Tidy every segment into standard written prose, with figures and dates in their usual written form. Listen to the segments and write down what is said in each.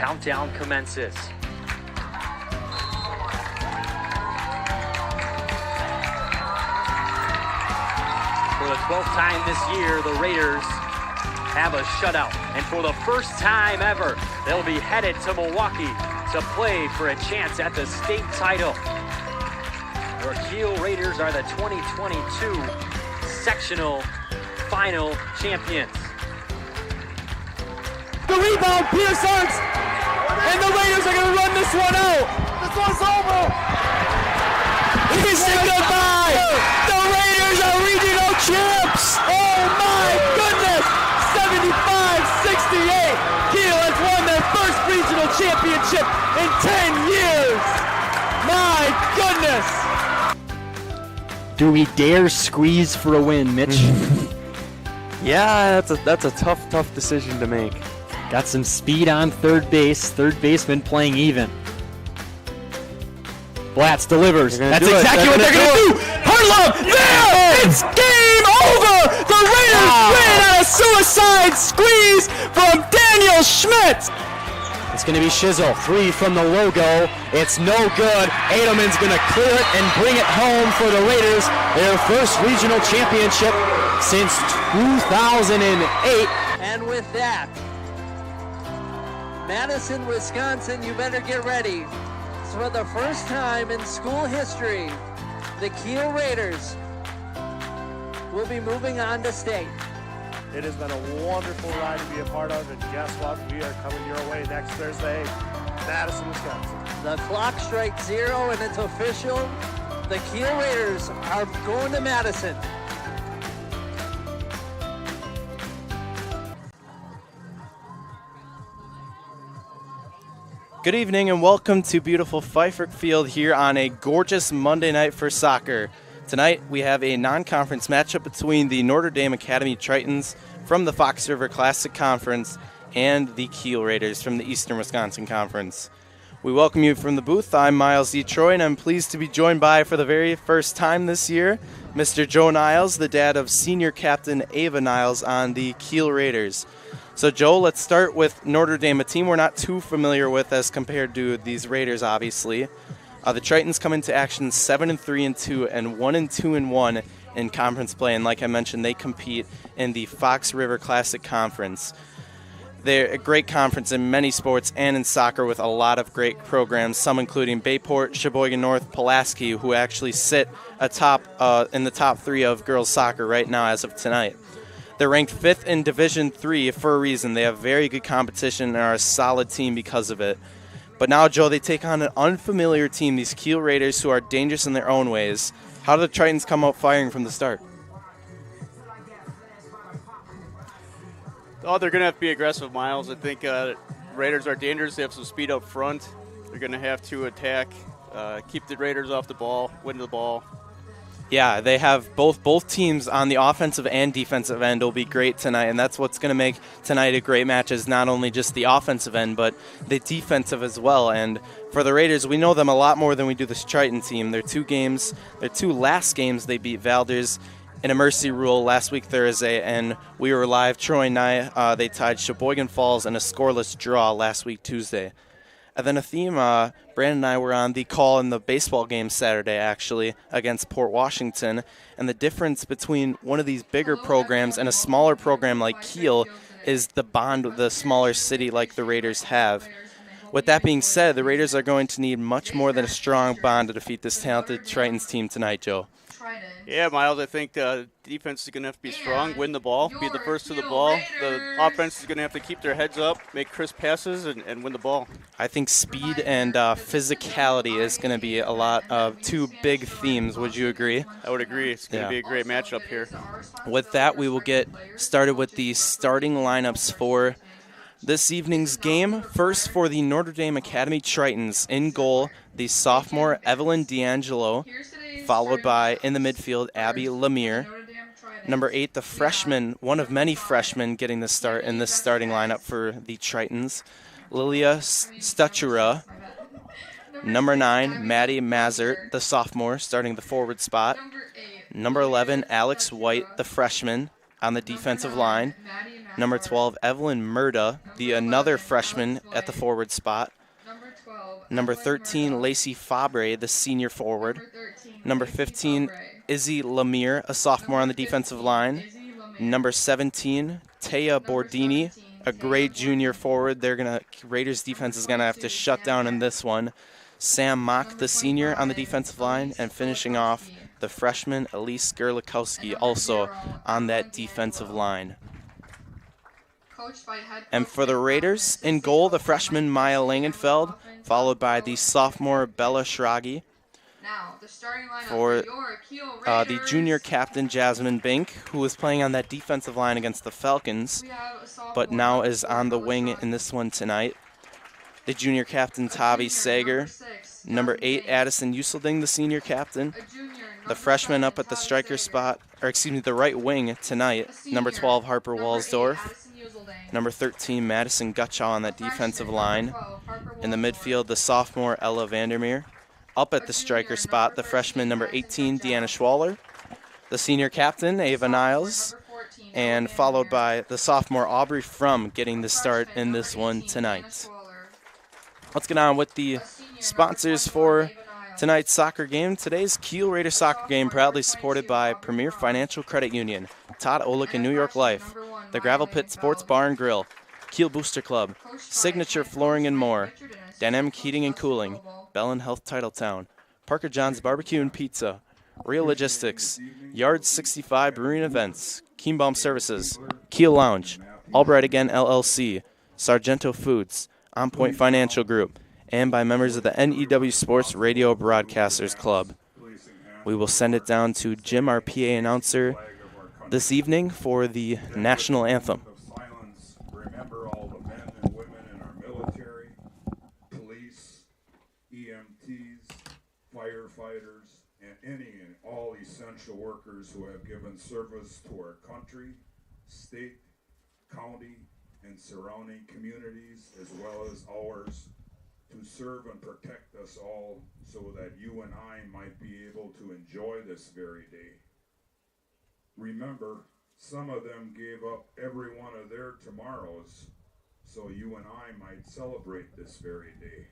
countdown commences. For the 12th time this year, the Raiders have a shutout. And for the first time ever, they'll be headed to Milwaukee to play for a chance at the state title. Your Kiel Raiders are the 2022 sectional final champions. The rebound, Pierce Arts, and the Raiders are going to run this one out. This one's over. We say goodbye. The Raiders are regional champs. Oh my goodness. 75-68. Kiel has won their first regional championship in 10 years. My goodness. Do we dare squeeze for a win, Mitch? Yeah, that's a tough decision to make. Got some speed on third base. Third baseman playing even. Blatz delivers. That's exactly what they're going to do. Harlow, there! It's game over! The Raiders win on a suicide squeeze from Daniel Schmidt. It's going to be Shizzle. 3 from the logo. It's no good. Edelman's going to clear it and bring it home for the Raiders. Their first regional championship since 2008. And with that, Madison, Wisconsin, you better get ready. So for the first time in school history, the Kiel Raiders will be moving on to state. It has been a wonderful ride to be a part of, and guess what? We are coming your way next Thursday, Madison, Wisconsin. The clock strikes 0 and it's official. The Kiel Raiders are going to Madison. Good evening and welcome to beautiful Pfeiffer Field here on a gorgeous Monday night for soccer. Tonight we have a non-conference matchup between the Notre Dame Academy Tritons from the Fox River Classic Conference and the Kiel Raiders from the Eastern Wisconsin Conference. We welcome you from the booth. I'm Miles D. Troy, and I'm pleased to be joined by, for the very first time this year, Mr. Joe Niles, the dad of senior captain Ava Niles on the Kiel Raiders. So, Joe, let's start with Notre Dame, a team we're not too familiar with as compared to these Raiders, obviously. The Tritons come into action 7-3-2 and 1-2-1 in conference play, and like I mentioned, they compete in the Fox River Classic Conference. They're a great conference in many sports and in soccer with a lot of great programs, some including Bayport, Sheboygan North, Pulaski, who actually sit atop in the top 3 of girls soccer right now as of tonight. They're ranked 5th in Division III for a reason. They have very good competition and are a solid team because of it. But now, Joe, they take on an unfamiliar team, these Kiel Raiders, who are dangerous in their own ways. How do the Tritons come out firing from the start? Oh, they're going to have to be aggressive, Miles. I think Raiders are dangerous. They have some speed up front. They're going to have to attack, keep the Raiders off the ball, win the ball. Yeah, they have both teams on the offensive and defensive end will be great tonight, and that's what's going to make tonight a great match, is not only just the offensive end, but the defensive as well. And for the Raiders, we know them a lot more than we do this Triton team. Their 2 last games, they beat Valdez in a mercy rule last week Thursday, and we were live, Troy and I, they tied Sheboygan Falls in a scoreless draw last week Tuesday. And then a theme, Brandon and I were on the call in the baseball game Saturday, actually, against Port Washington. And the difference between one of these bigger programs and a smaller program like Kiel is the bond with the smaller city like the Raiders have. With that being said, the Raiders are going to need much more than a strong bond to defeat this talented Tritons team tonight, Joe. Yeah, Miles, I think the defense is going to have to be strong, win the ball, be the first to the ball. The offense is going to have to keep their heads up, make crisp passes, and win the ball. I think speed and physicality is going to be a lot of 2 big themes. Would you agree? I would agree. It's going to be a great matchup here. With that, we will get started with the starting lineups for this evening's game. First, for the Notre Dame Academy Tritons, in goal, the sophomore Evelyn D'Angelo, followed by, in the midfield, Abby Lemire. Number 8, the freshman, one of many freshmen getting the start in this starting lineup for the Tritons, Lilia Stuchura. Number 9, Maddie Mazert, the sophomore, starting the forward spot. Number 11, Alex White, the freshman, on the defensive line. Number 12, Evelyn Murda, another freshman at the forward spot. Number 13, Lacey Fabre, the senior forward. Number 15, Izzy Lemire, a sophomore on the defensive line. Number 17, Taya Bordini, a great junior forward. Raiders defense is gonna have to shut down in this one. Sam Mock, the senior on the defensive line, and finishing off the freshman Elise Gerlikowski, also on that defensive line. And for the Raiders, in goal, the freshman Maya Langenfeld, followed by the sophomore Bella Schragi. For the junior captain Jasmine Bink, who was playing on that defensive line against the Falcons, but now is on the wing in this one tonight. The junior captain Tavi Sager. Number 8, Addison Uselding, the senior captain. The freshman up at the striker spot, the right wing tonight. Number 12, Harper Walsdorf. Number 13, Madison Gutschall on that defensive line. In the midfield, the sophomore Ella Vandermeer. Up at the striker spot, the freshman number 18, Deanna Schwaller. The senior captain, Ava Niles. And followed by the sophomore Aubrey Frum getting the start in this one tonight. Let's get on with the sponsors for tonight's soccer game. Today's Kiel Raiders soccer game proudly supported by Premier Financial Credit Union, Todd Olick and New York Life, the Gravel Pit Sports Bar and Grill, Kiel Booster Club, Signature Flooring and More, Dynamic Heating and Cooling, Bell & Health Titletown, Parker John's Barbecue and Pizza, Real Logistics, Yard 65 Brewing Events, Kienbaum Services, Kiel Lounge, Albright Again LLC, Sargento Foods, On Point Financial Group, and by members of the NEW Sports Radio Broadcasters Club. We will send it down to Jim, our PA announcer, this evening for the national anthem. Remember all the men and women in our military, police, EMTs, firefighters, and any and all essential workers who have given service to our country, state, county, and surrounding communities, as well as ours, to serve and protect us all so that you and I might be able to enjoy this very day. Remember, some of them gave up every one of their tomorrows so you and I might celebrate this very day.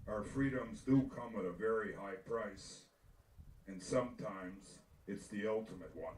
Our freedoms do come at a very high price, and sometimes it's the ultimate one.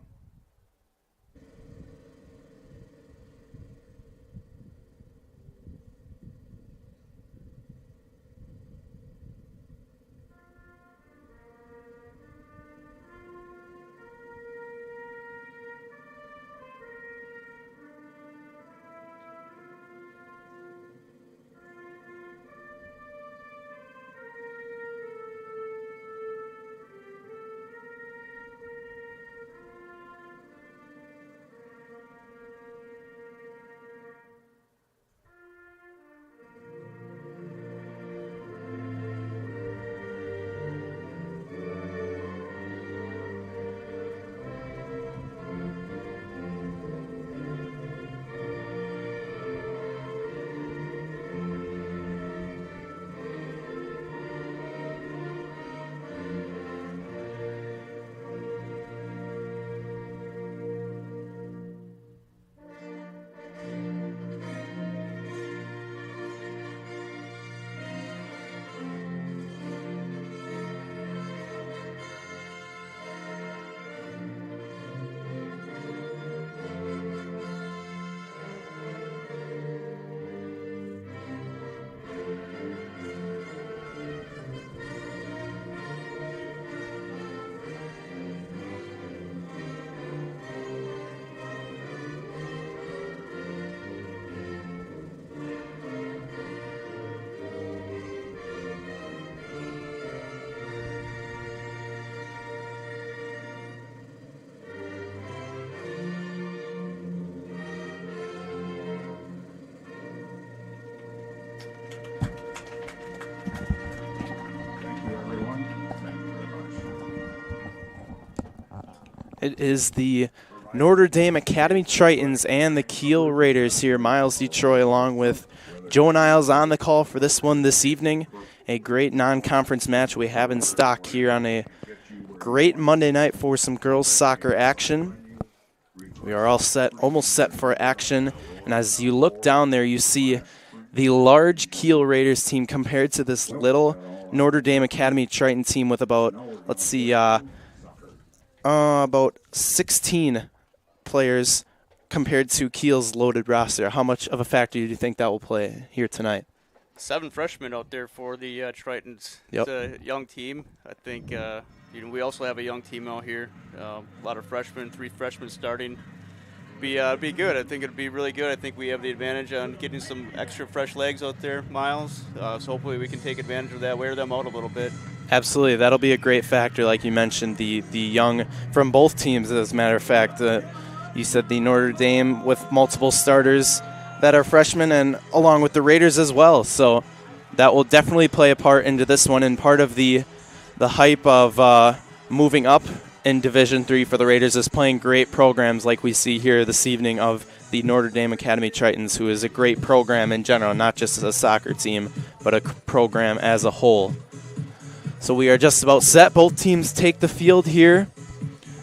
It is the Notre Dame Academy Tritons and the Kiel Raiders here. Miles Detroit along with Joe Niles on the call for this one this evening. A great non-conference match we have in stock here on a great Monday night for some girls soccer action. We are all set, almost set for action. And as you look down there, you see the large Kiel Raiders team compared to this little Notre Dame Academy Triton team with about, let's see, about 16 players compared to Kiel's loaded roster. How much of a factor do you think that will play here tonight? 7 freshmen out there for the Tritons. Yep. It's a young team. I think we also have a young team out here. A lot of freshmen, 3 freshmen starting. Be good. I think it'll be really good. I think we have the advantage on getting some extra fresh legs out there, Miles. So hopefully we can take advantage of that, wear them out a little bit. Absolutely. That'll be a great factor, like you mentioned, the young from both teams, as a matter of fact. You said the Notre Dame with multiple starters that are freshmen, and along with the Raiders as well. So that will definitely play a part into this one, and part of the hype of moving up in Division III for the Raiders is playing great programs like we see here this evening of the Notre Dame Academy Tritons, who is a great program in general, not just as a soccer team, but a program as a whole. So we are just about set. Both teams take the field here.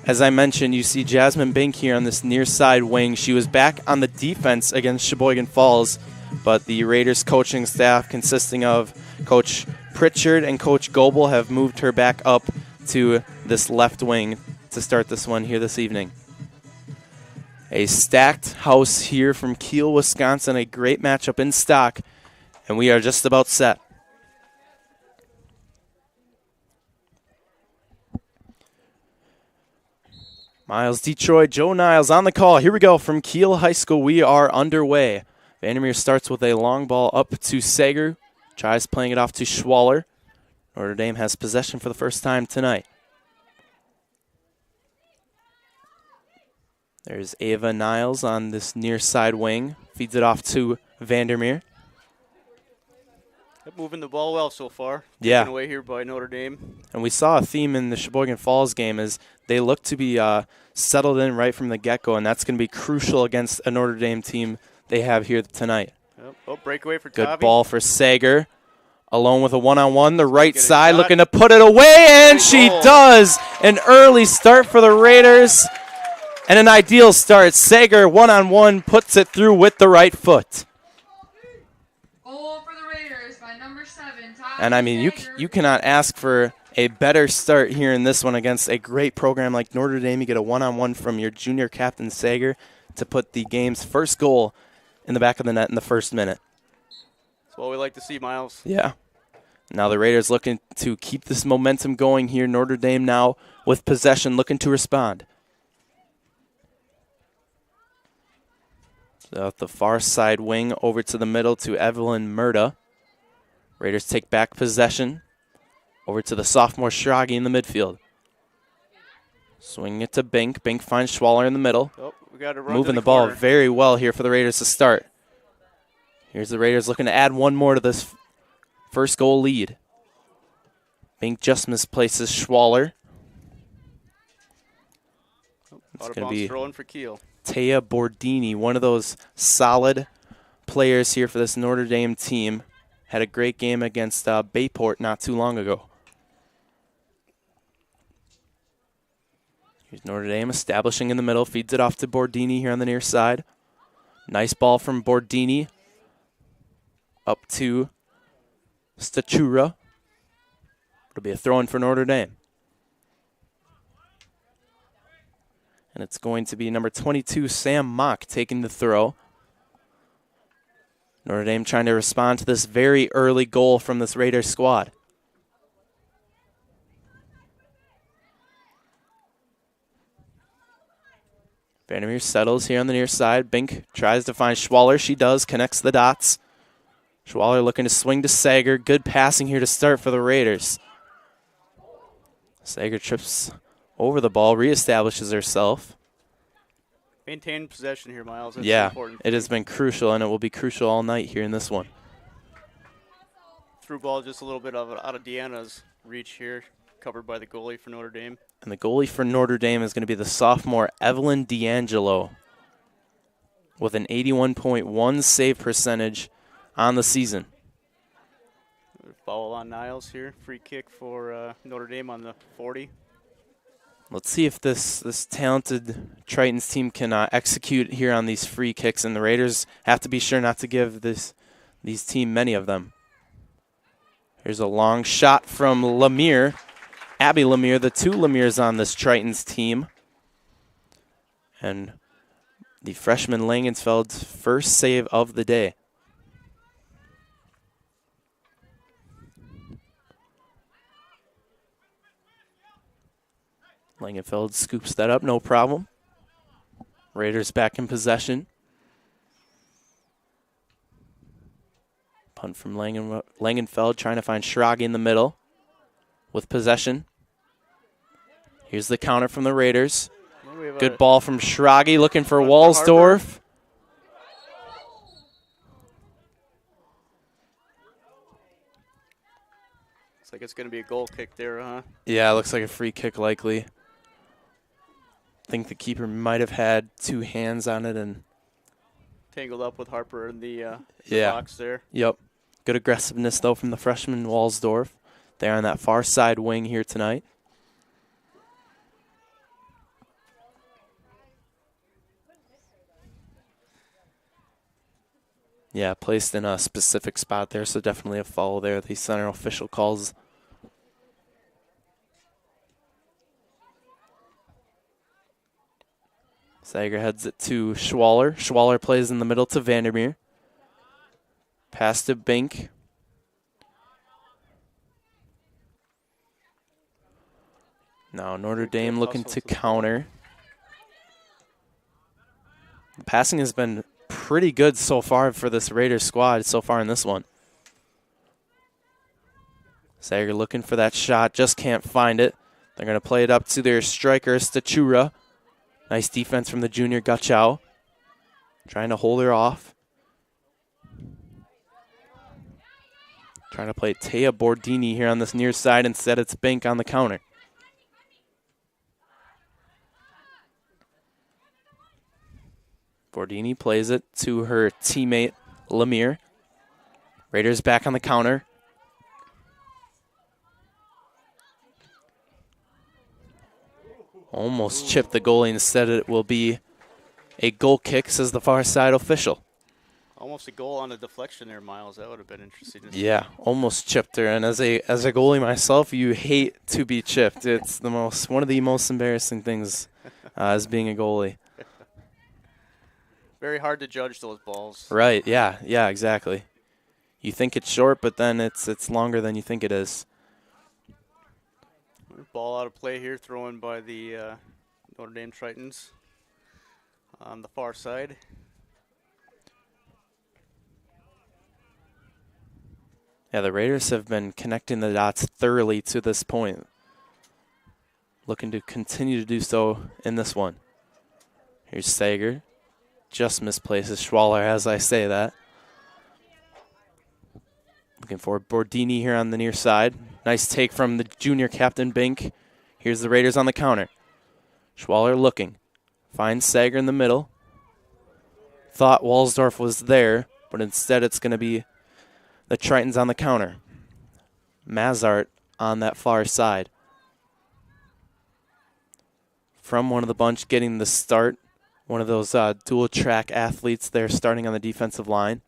As I mentioned, you see Jasmine Bink here on this near side wing. She was back on the defense against Sheboygan Falls, but the Raiders coaching staff, consisting of Coach Pritchard and Coach Goebel, have moved her back up to this left wing to start this one here this evening. A stacked house here from Kiel, Wisconsin. A great matchup in stock, and we are just about set. Miles Detroit, Joe Niles on the call. Here we go from Kiel High School. We are underway. Vandermeer starts with a long ball up to Sager. Tries playing it off to Schwaller. Notre Dame has possession for the first time tonight. There's Ava Niles on this near side wing. Feeds it off to Vandermeer. They're moving the ball well so far. Yeah. Taken away here by Notre Dame. And we saw a theme in the Sheboygan Falls game is they look to be settled in right from the get-go, and that's going to be crucial against a Notre Dame team they have here tonight. Oh, breakaway for Good Tavi. ball for Sager. Alone with a one-on-one, the right side looking to put it away, and she does. An early start for the Raiders, and an ideal start. Sager, one-on-one, puts it through with the right foot. Goal for the Raiders by number 7, Tavi And I mean, you cannot ask for a better start here in this one against a great program like Notre Dame. You get a one-on-one from your junior captain, Sager, to put the game's first goal in the back of the net in the first minute. That's what we like to see, Miles. Yeah. Now the Raiders looking to keep this momentum going here. Notre Dame now with possession, looking to respond. So at the far side wing over to the middle to Evelyn Murda. Raiders take back possession. Over to the sophomore Schrage in the midfield. Swinging it to Bink. Bink finds Schwaller in the middle. Oh, we got to run Moving to the ball corner. very well here for the Raiders to start. Here's the Raiders looking to add one more to this first goal lead. Bink just misplaces Schwaller. It's going to be throwing for Kiel. Taya Bordini, one of those solid players here for this Notre Dame team. Had a great game against Bayport not too long ago. Here's Notre Dame establishing in the middle. Feeds it off to Bordini here on the near side. Nice ball from Bordini. Up to Stachura. It'll be a throw-in for Notre Dame. And it's going to be number 22, Sam Mock, taking the throw. Notre Dame trying to respond to this very early goal from this Raiders squad. Vandermeer settles here on the near side. Bink tries to find Schwaller. She does, connects the dots. Schwaller looking to swing to Sager. Good passing here to start for the Raiders. Sager trips over the ball, reestablishes herself. Maintain possession here, Miles. That's Yeah, important. it has been crucial, and it will be crucial all night here in this one. Through ball just a little bit out of Deanna's reach here, covered by the goalie for Notre Dame. And the goalie for Notre Dame is going to be the sophomore Evelyn D'Angelo with an 81.1 save percentage on the season. Foul on Niles here. Free kick for Notre Dame on the 40. Let's see if this talented Tritons team can execute here on these free kicks, and the Raiders have to be sure not to give these team many of them. Here's a long shot from Lemire, Abby Lemire, the two Lemires on this Tritons team. And the freshman Langensfeld's first save of the day. Langenfeld scoops that up, no problem. Raiders back in possession. Punt from Langenfeld, trying to find Schrage in the middle with possession. Here's the counter from the Raiders. Good ball from Schrage, looking for Walsdorf. Looks like it's going to be a goal kick there, huh? Yeah, it looks like a free kick likely. I think the keeper might have had two hands on it and tangled up with Harper in the yeah. box there. Yep. Good aggressiveness, though, from the freshman Walsdorf. They're on that far side wing here tonight. Yeah, placed in a specific spot there, so definitely a foul there. The center official calls. Sager heads it to Schwaller. Schwaller plays in the middle to Vandermeer. Pass to Bink. Now Notre Dame looking to counter. The passing has been pretty good so far for this Raiders squad so far in this one. Sager looking for that shot, just can't find it. They're going to play it up to their striker, Stachura. Nice defense from the junior Gachao. Trying to hold her off. Trying to play Taya Bordini here on this near side. Instead, it's Bink on the counter. Bordini plays it to her teammate, Lemire. Raiders back on the counter. Almost chipped the goalie. Instead, it will be a goal kick, says the far side official. Almost a goal on a deflection there, Miles. That would have been interesting to see. Yeah, almost chipped her. And as a goalie myself, you hate to be chipped. It's one of the most embarrassing things as being a goalie. Very hard to judge those balls. Right, yeah, exactly. You think it's short, but then it's longer than you think it is. Ball out of play here, thrown by the Notre Dame Tritons on the far side. Yeah, the Raiders have been connecting the dots thoroughly to this point. Looking to continue to do so in this one. Here's Sager. Just misplaces Schwaller as I say that. Looking for Bordini here on the near side. Nice take from the junior captain Bink. Here's the Raiders on the counter. Schwaller looking. Finds Sager in the middle. Thought Walsdorf was there, but instead it's going to be the Tritons on the counter. Mazart on that far side. From one of the bunch getting the start. One of those dual track athletes there starting on the defensive line.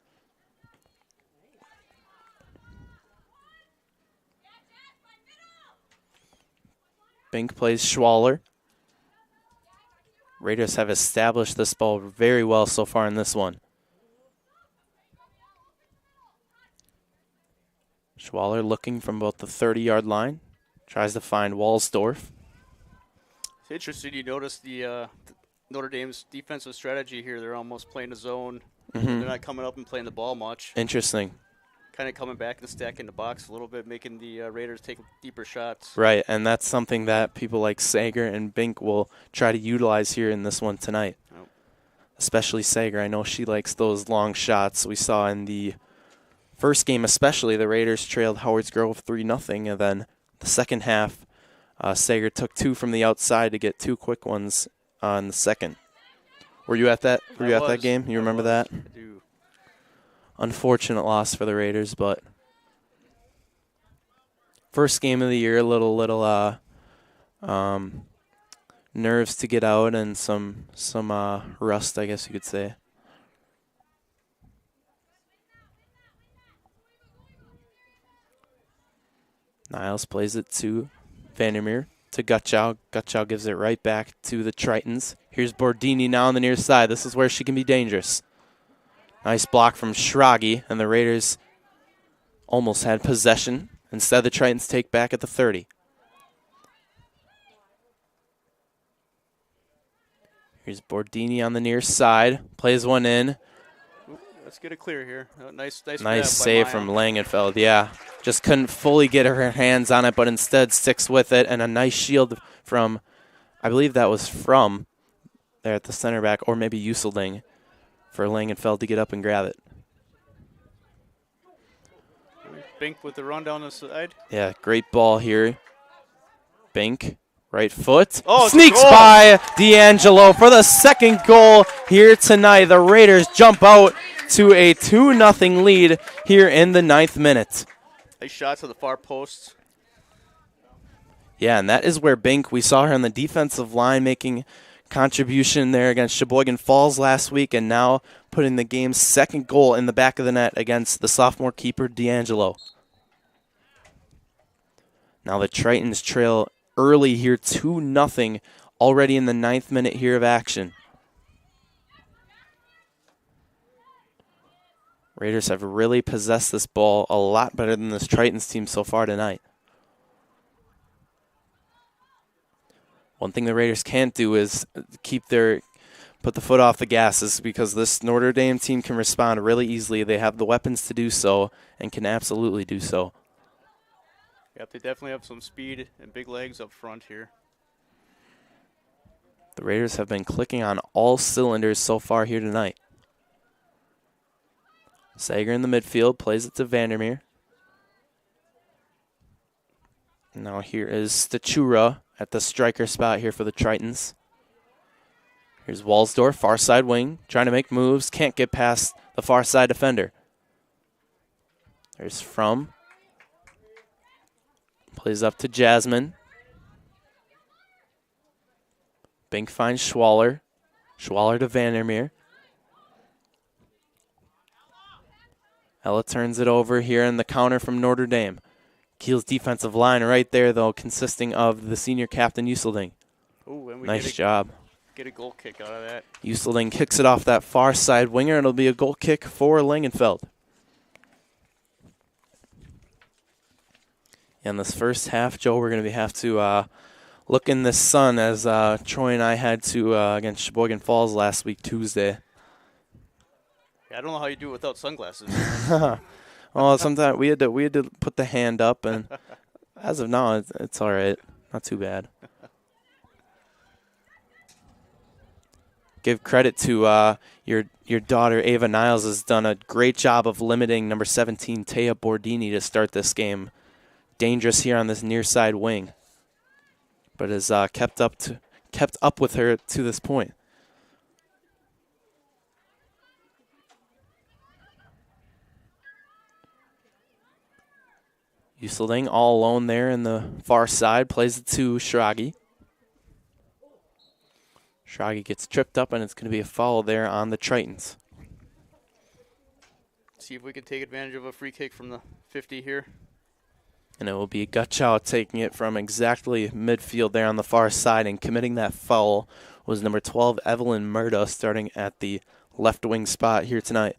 Bink plays Schwaller. Raiders have established this ball very well so far in this one. Schwaller looking from about the 30-yard line. Tries to find Walsdorf. It's interesting you notice the Notre Dame's defensive strategy here. They're almost playing a zone. Mm-hmm. They're not coming up and playing the ball much. Interesting. Kind of coming back and stacking the box a little bit, making the Raiders take deeper shots. Right, and that's something that people like Sager and Bink will try to utilize here in this one tonight. Oh. Especially Sager. I know she likes those long shots. We saw in the first game especially, the Raiders trailed Howards Grove 3-0, and then the second half, Sager took two from the outside to get two quick ones in the second. Were you at that? Were you at that game? You remember that? I do. Unfortunate loss for the Raiders, but first game of the year, a little nerves to get out and some rust, I guess you could say. Niles plays it to Vandermeer, to Gutchow. Gutchow gives it right back to the Tritons. Here's Bordini now on the near side. This is where she can be dangerous. Nice block from Schragi, and the Raiders almost had possession. Instead, the Tritons take back at the 30. Here's Bordini on the near side. Plays one in. Let's get it clear here. Nice Save from Langenfeld, yeah. Just couldn't fully get her hands on it, but instead sticks with it. And a nice shield from, I believe that was from there at the center back, or maybe Uselding, for Langenfeld to get up and grab it. Bink with the run down the side. Yeah, great ball here. Bink. Right foot. Oh, sneaks by D'Angelo for the second goal here tonight. The Raiders jump out to a 2-0 lead here in the 9th minute. Nice shot to the far post. Yeah, and that is where Bink, we saw her on the defensive line making contribution there against Sheboygan Falls last week, and now putting the game's second goal in the back of the net against the sophomore keeper D'Angelo. Now the Tritons trail early here, 2-0, already in the 9th minute here of action. Raiders have really possessed this ball a lot better than this Tritons team so far tonight. One thing the Raiders can't do is put the foot off the gas, is because this Notre Dame team can respond really easily. They have the weapons to do so and can absolutely do so. Yep, they definitely have some speed and big legs up front here. The Raiders have been clicking on all cylinders so far here tonight. Sager in the midfield, plays it to Vandermeer. Now here is Stachura at the striker spot here for the Tritons. Here's Walsdorf, far side wing, trying to make moves, can't get past the far side defender. There's From. Plays up to Jasmine. Bink finds Schwaller. Schwaller to Vandermeer. Ella turns it over here in the counter from Notre Dame. Kiel's defensive line right there, though, consisting of the senior captain, Uselding. Ooh, and we nice job. Get a goal kick out of that. Uselding kicks it off that far side winger, and it'll be a goal kick for Langenfeld. In this first half, Joe, we're going to have to look in the sun, as Troy and I had to against Sheboygan Falls last week, Tuesday. Yeah, I don't know how you do it without sunglasses. Well, sometimes we had to put the hand up, and as of now, it's all right. Not too bad. Give credit to your daughter, Ava Niles, has done a great job of limiting number 17, Taya Bordini, to start this game. Dangerous here on this near side wing, but has kept up with her to this point. Uselding all alone there in the far side, plays it to Schragi. Schragi gets tripped up, and it's going to be a foul there on the Tritons. See if we can take advantage of a free kick from the 50 here. And it will be Gutchow taking it from exactly midfield there on the far side, and committing that foul was number 12, Evelyn Murda, starting at the left wing spot here tonight.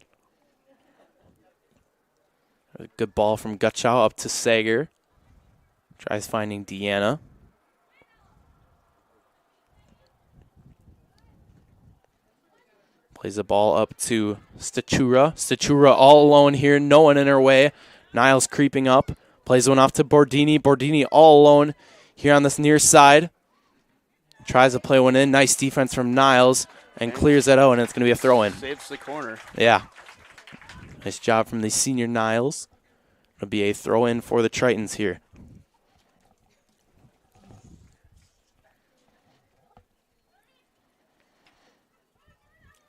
A good ball from Gutchow up to Sager. Tries finding Deanna. Plays the ball up to Stachura. Stachura all alone here, no one in her way. Niles creeping up. Plays one off to Bordini. Bordini all alone here on this near side. Tries to play one in. Nice defense from Niles, and clears that out, and it's going to be a throw-in. Saves the corner. Yeah. Nice job from the senior Niles. It'll be a throw-in for the Tritons here.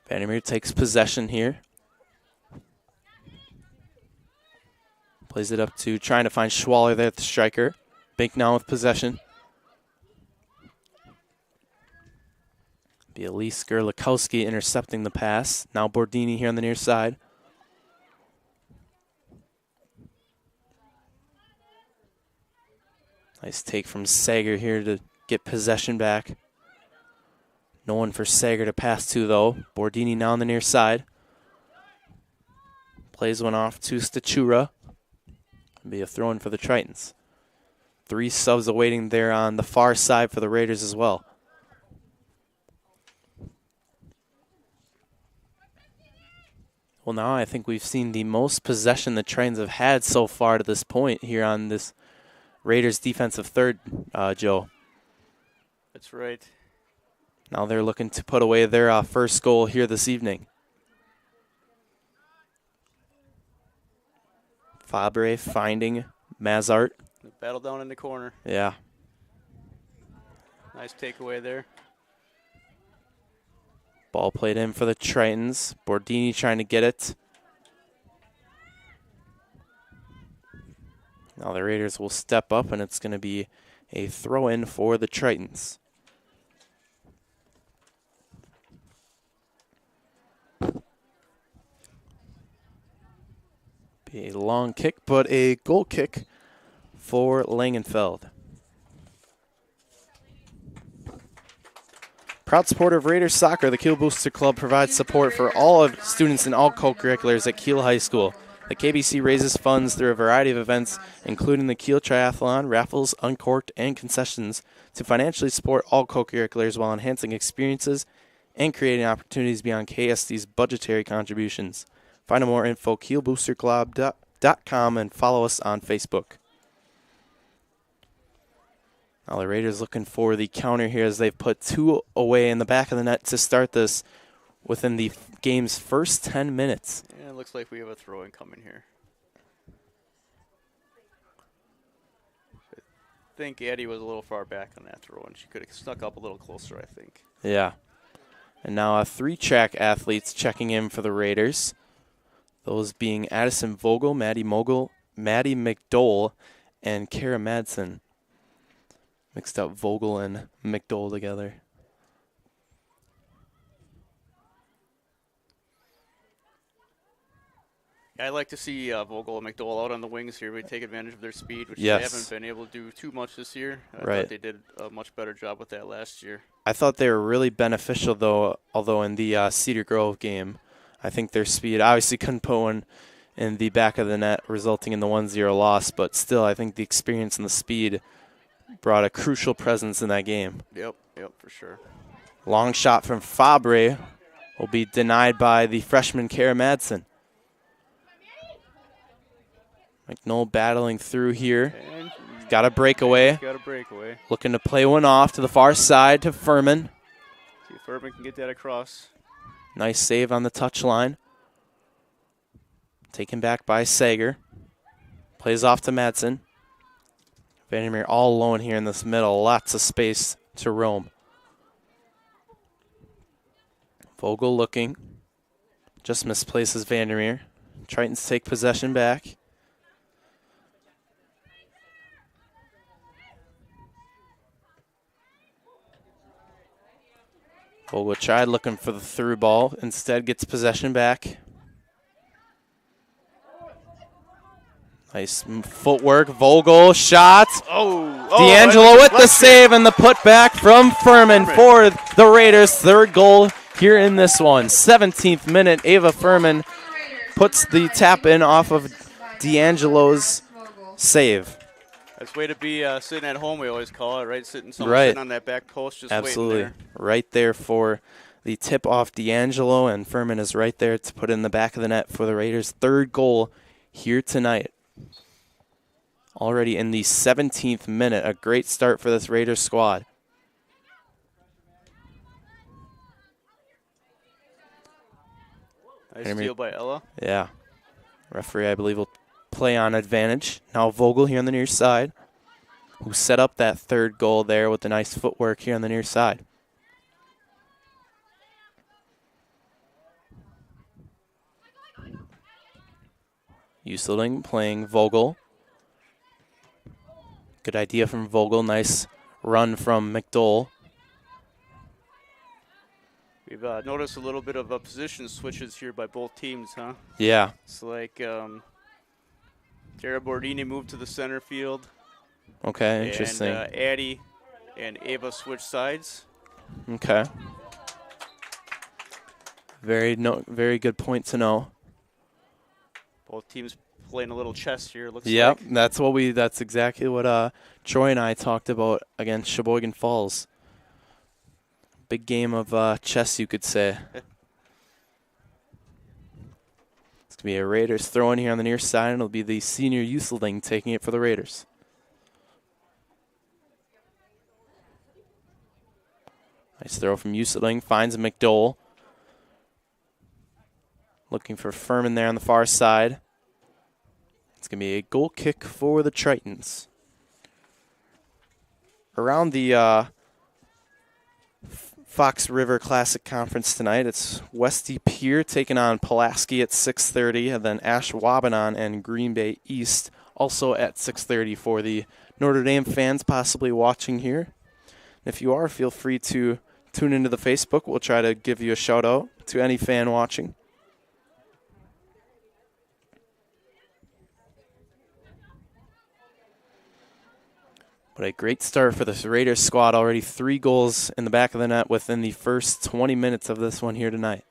Vandermeer takes possession here. Plays it up to trying to find Schwaller there at the striker. Bink now with possession. Be Elise Gerlikowski intercepting the pass. Now Bordini here on the near side. Nice take from Sager here to get possession back. No one for Sager to pass to, though. Bordini now on the near side. Plays one off to Stachura. Be a throw-in for the Tritons. 3 subs awaiting there on the far side for the Raiders as well. Well, now I think we've seen the most possession the Tritons have had so far to this point here on this Raiders defensive third, Joe. That's right. Now they're looking to put away their first goal here this evening. Fabre finding Mazart. Battle down in the corner. Yeah. Nice takeaway there. Ball played in for the Tritons. Bordini trying to get it. Now the Raiders will step up, and it's going to be a throw-in for the Tritons. Be a long kick, but a goal kick for Langenfeld. Proud supporter of Raiders soccer, the Kiel Booster Club provides support for all of students in all co-curriculars at Kiel High School. The KBC raises funds through a variety of events, including the Kiel Triathlon, raffles, uncorked, and concessions, to financially support all co-curriculars while enhancing experiences and creating opportunities beyond KSD's budgetary contributions. Find out more info at kielboosterclub.com and follow us on Facebook. Now the Raiders looking for the counter here as they've put 2 away in the back of the net to start this within the game's first 10 minutes. Yeah, it looks like we have a throw-in coming here. I think Addie was a little far back on that throw-in. She could have snuck up a little closer, I think. Yeah. And now 3 track athletes checking in for the Raiders. Those being Addison Vogel, Maddie McDole, and Kara Madsen. Mixed up Vogel and McDole together. Yeah, I like to see Vogel and McDowell out on the wings here. We take advantage of their speed, which Yes. they haven't been able to do too much this year. I Right. thought they did a much better job with that last year. I thought they were really beneficial, though, although in the Cedar Grove game, I think their speed obviously couldn't put one in the back of the net, resulting in the 1-0 loss, but still I think the experience and the speed brought a crucial presence in that game. Yep, for sure. Long shot from Fabre will be denied by the freshman Kara Madsen. McNoll battling through here. And Got a breakaway. got a breakaway. Looking to play one off to the far side to Furman. See if Furman can get that across. Nice save on the touchline. Taken back by Sager. Plays off to Madsen. Vandermeer all alone here in this middle. Lots of space to roam. Vogel looking. Just misplaces Vandermeer. Tritons take possession back. Vogel tried looking for the through ball. Instead gets possession back. Nice footwork. Vogel shot. D'Angelo with the save and the putback from Furman for the Raiders' 3rd goal here in this one. 17th minute, Ava Furman puts the tap in off of D'Angelo's save. That's way to be sitting at home, we always call it, right? Sitting on that back post, just Absolutely. waiting there. Right there for the tip off D'Angelo, and Furman is right there to put in the back of the net for the Raiders' 3rd goal here tonight. Already in the 17th minute, a great start for this Raiders squad. Nice steal by Ella. Yeah. Referee, I believe, will play on advantage. Now Vogel here on the near side, who set up that 3rd goal there with the nice footwork here on the near side. Useling playing Vogel. Good idea from Vogel. Nice run from McDowell. We've noticed a little bit of position switches here by both teams, huh? Yeah. It's like Jared Bordini moved to the center field. Okay, interesting. And Addie and Ava switch sides. Okay. Very good point to know. Both teams playing a little chess here. Looks Yep, like. that's exactly what Troy and I talked about against Sheboygan Falls. Big game of chess, you could say. It's going to be a Raiders throw in here on the near side, and it'll be the senior Uselding taking it for the Raiders. Nice throw from Uselding, finds McDowell. Looking for Furman there on the far side. It's going to be a goal kick for the Tritons. Around the Fox River Classic Conference tonight, it's Westy Pier taking on Pulaski at 6:30, and then Ashwaubenon and Green Bay East also at 6:30 for the Notre Dame fans possibly watching here. And if you are, feel free to tune into the Facebook. We'll try to give you a shout out to any fan watching. But a great start for this Raiders squad. Already 3 goals in the back of the net within the first 20 minutes of this one here tonight.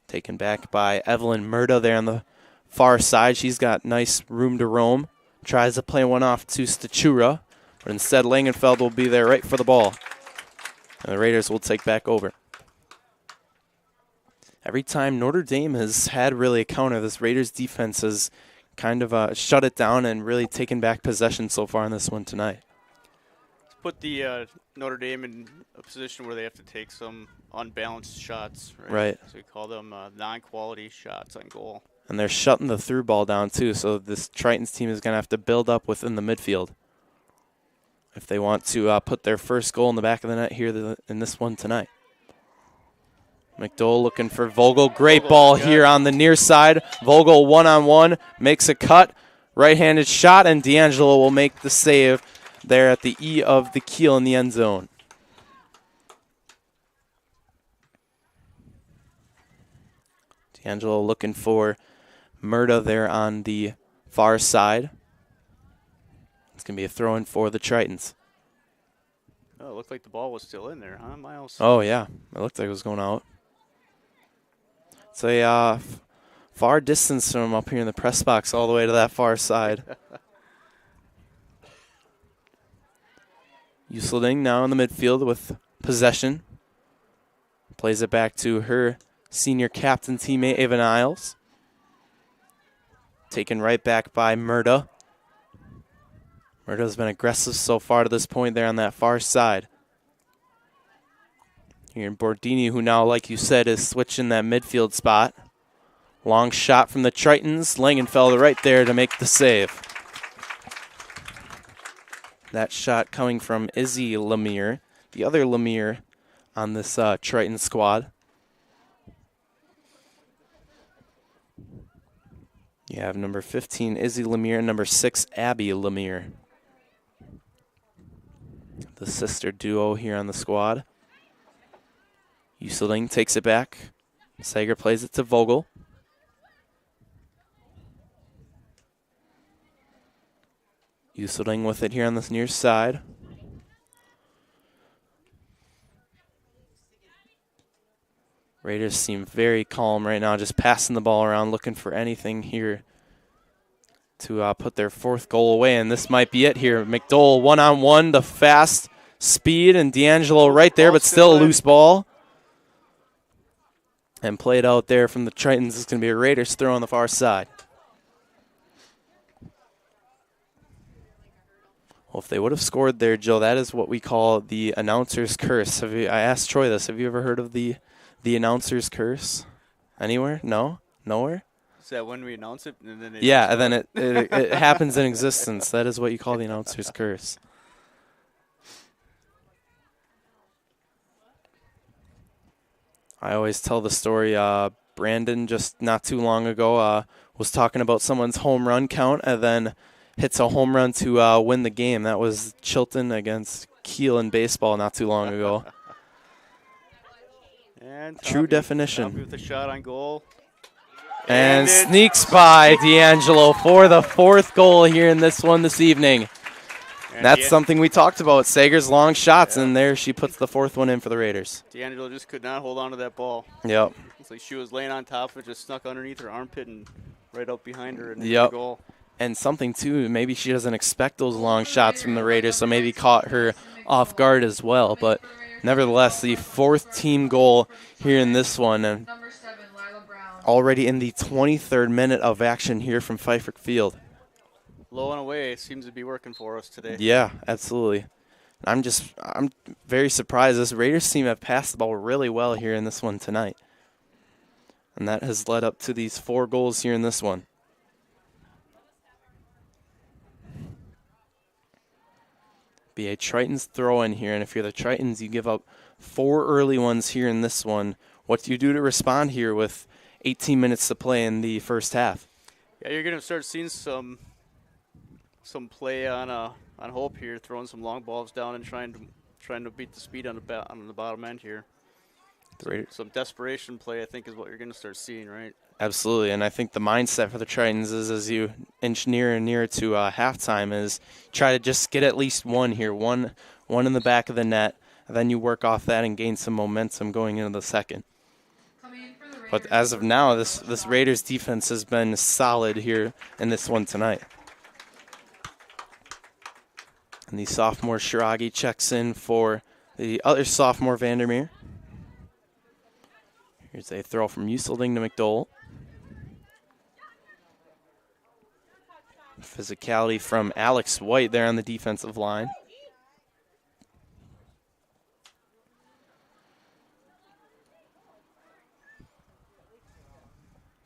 Taken back by Evelyn Murda there on the far side. She's got nice room to roam. Tries to play one off to Stachura, but instead Langenfeld will be there right for the ball. And the Raiders will take back over. Every time Notre Dame has had really a counter, this Raiders defense has kind of shut it down and really taken back possession so far in this one tonight. Let's put the Notre Dame in a position where they have to take some unbalanced shots. Right. So we call them non-quality shots on goal. And they're shutting the through ball down too, so this Tritons team is going to have to build up within the midfield if they want to put their first goal in the back of the net here in this one tonight. McDowell looking for Vogel. Great ball here on the near side. Vogel one-on-one, makes a cut. Right-handed shot, and D'Angelo will make the save there at the E of the Kiel in the end zone. D'Angelo looking for Murda there on the far side. It's going to be a throw-in for the Tritons. Oh, it looked like the ball was still in there, huh, Miles? Oh, yeah. It looked like it was going out. It's a far distance from up here in the press box all the way to that far side. Uselding now in the midfield with possession. Plays it back to her senior captain teammate, Ava Niles. Taken right back by Murda. Murda's been aggressive so far to this point there on that far side. Here in Bordini, who now, like you said, is switching that midfield spot. Long shot from the Tritons. Langenfeld right there to make the save. That shot coming from Izzy Lemire, the other Lemire on this Triton squad. You have number 15, Izzy Lemire, and number 6, Abby Lemire. The sister duo here on the squad. Uselding takes it back. Sager plays it to Vogel. Uselding with it here on this near side. Raiders seem very calm right now, just passing the ball around, looking for anything here to put their 4th goal away, and this might be it here. McDowell one-on-one, the fast speed, and D'Angelo right there, but still a loose ball. And played out there from the Tritons. It's going to be a Raiders throw on the far side. Well, if they would have scored there, Joe, that is what we call the announcer's curse. I asked Troy this. Have you ever heard of the announcer's curse? Anywhere? No? Nowhere? Is that when we announce it? And then yeah, and then it happens in existence. That is what you call the announcer's curse. I always tell the story. Brandon, just not too long ago, was talking about someone's home run count and then hits a home run to win the game. That was Chilton against Kiel in baseball not too long ago. And True definition. With a shot on goal. And sneaks by D'Angelo for the 4th goal here in this one this evening. And that's something we talked about, Sager's long shots, and there she puts the 4th one in for the Raiders. D'Angelo just could not hold on to that ball. Yep. It's like she was laying on top of it, just snuck underneath her armpit and right up behind her and yep. the goal. And something, too, maybe she doesn't expect those long shots from the Raiders, so maybe caught her off guard as well. But nevertheless, the 4th team goal here in this one. And already in the 23rd minute of action here from Pfeiffer Field. Low and away seems to be working for us today. Yeah, absolutely. I'm very surprised. This Raiders team have passed the ball really well here in this one tonight. And that has led up to these 4 goals here in this one. Be a Tritons throw in here, and if you're the Tritons, you give up 4 early ones here in this one. What do you do to respond here with 18 minutes to play in the first half? Yeah, you're going to start seeing some play on Hope here, throwing some long balls down and trying to beat the speed on the bottom end here. Some desperation play, I think, is what you're going to start seeing, right? Absolutely, and I think the mindset for the Tritons is, as you inch nearer and nearer to halftime, is try to just get at least one here, one in the back of the net, and then you work off that and gain some momentum going into the second. But as of now, this Raiders defense has been solid here in this one tonight. And the sophomore Shiragi checks in for the other sophomore Vandermeer. Here's a throw from Uselding to McDowell. Physicality from Alex White there on the defensive line.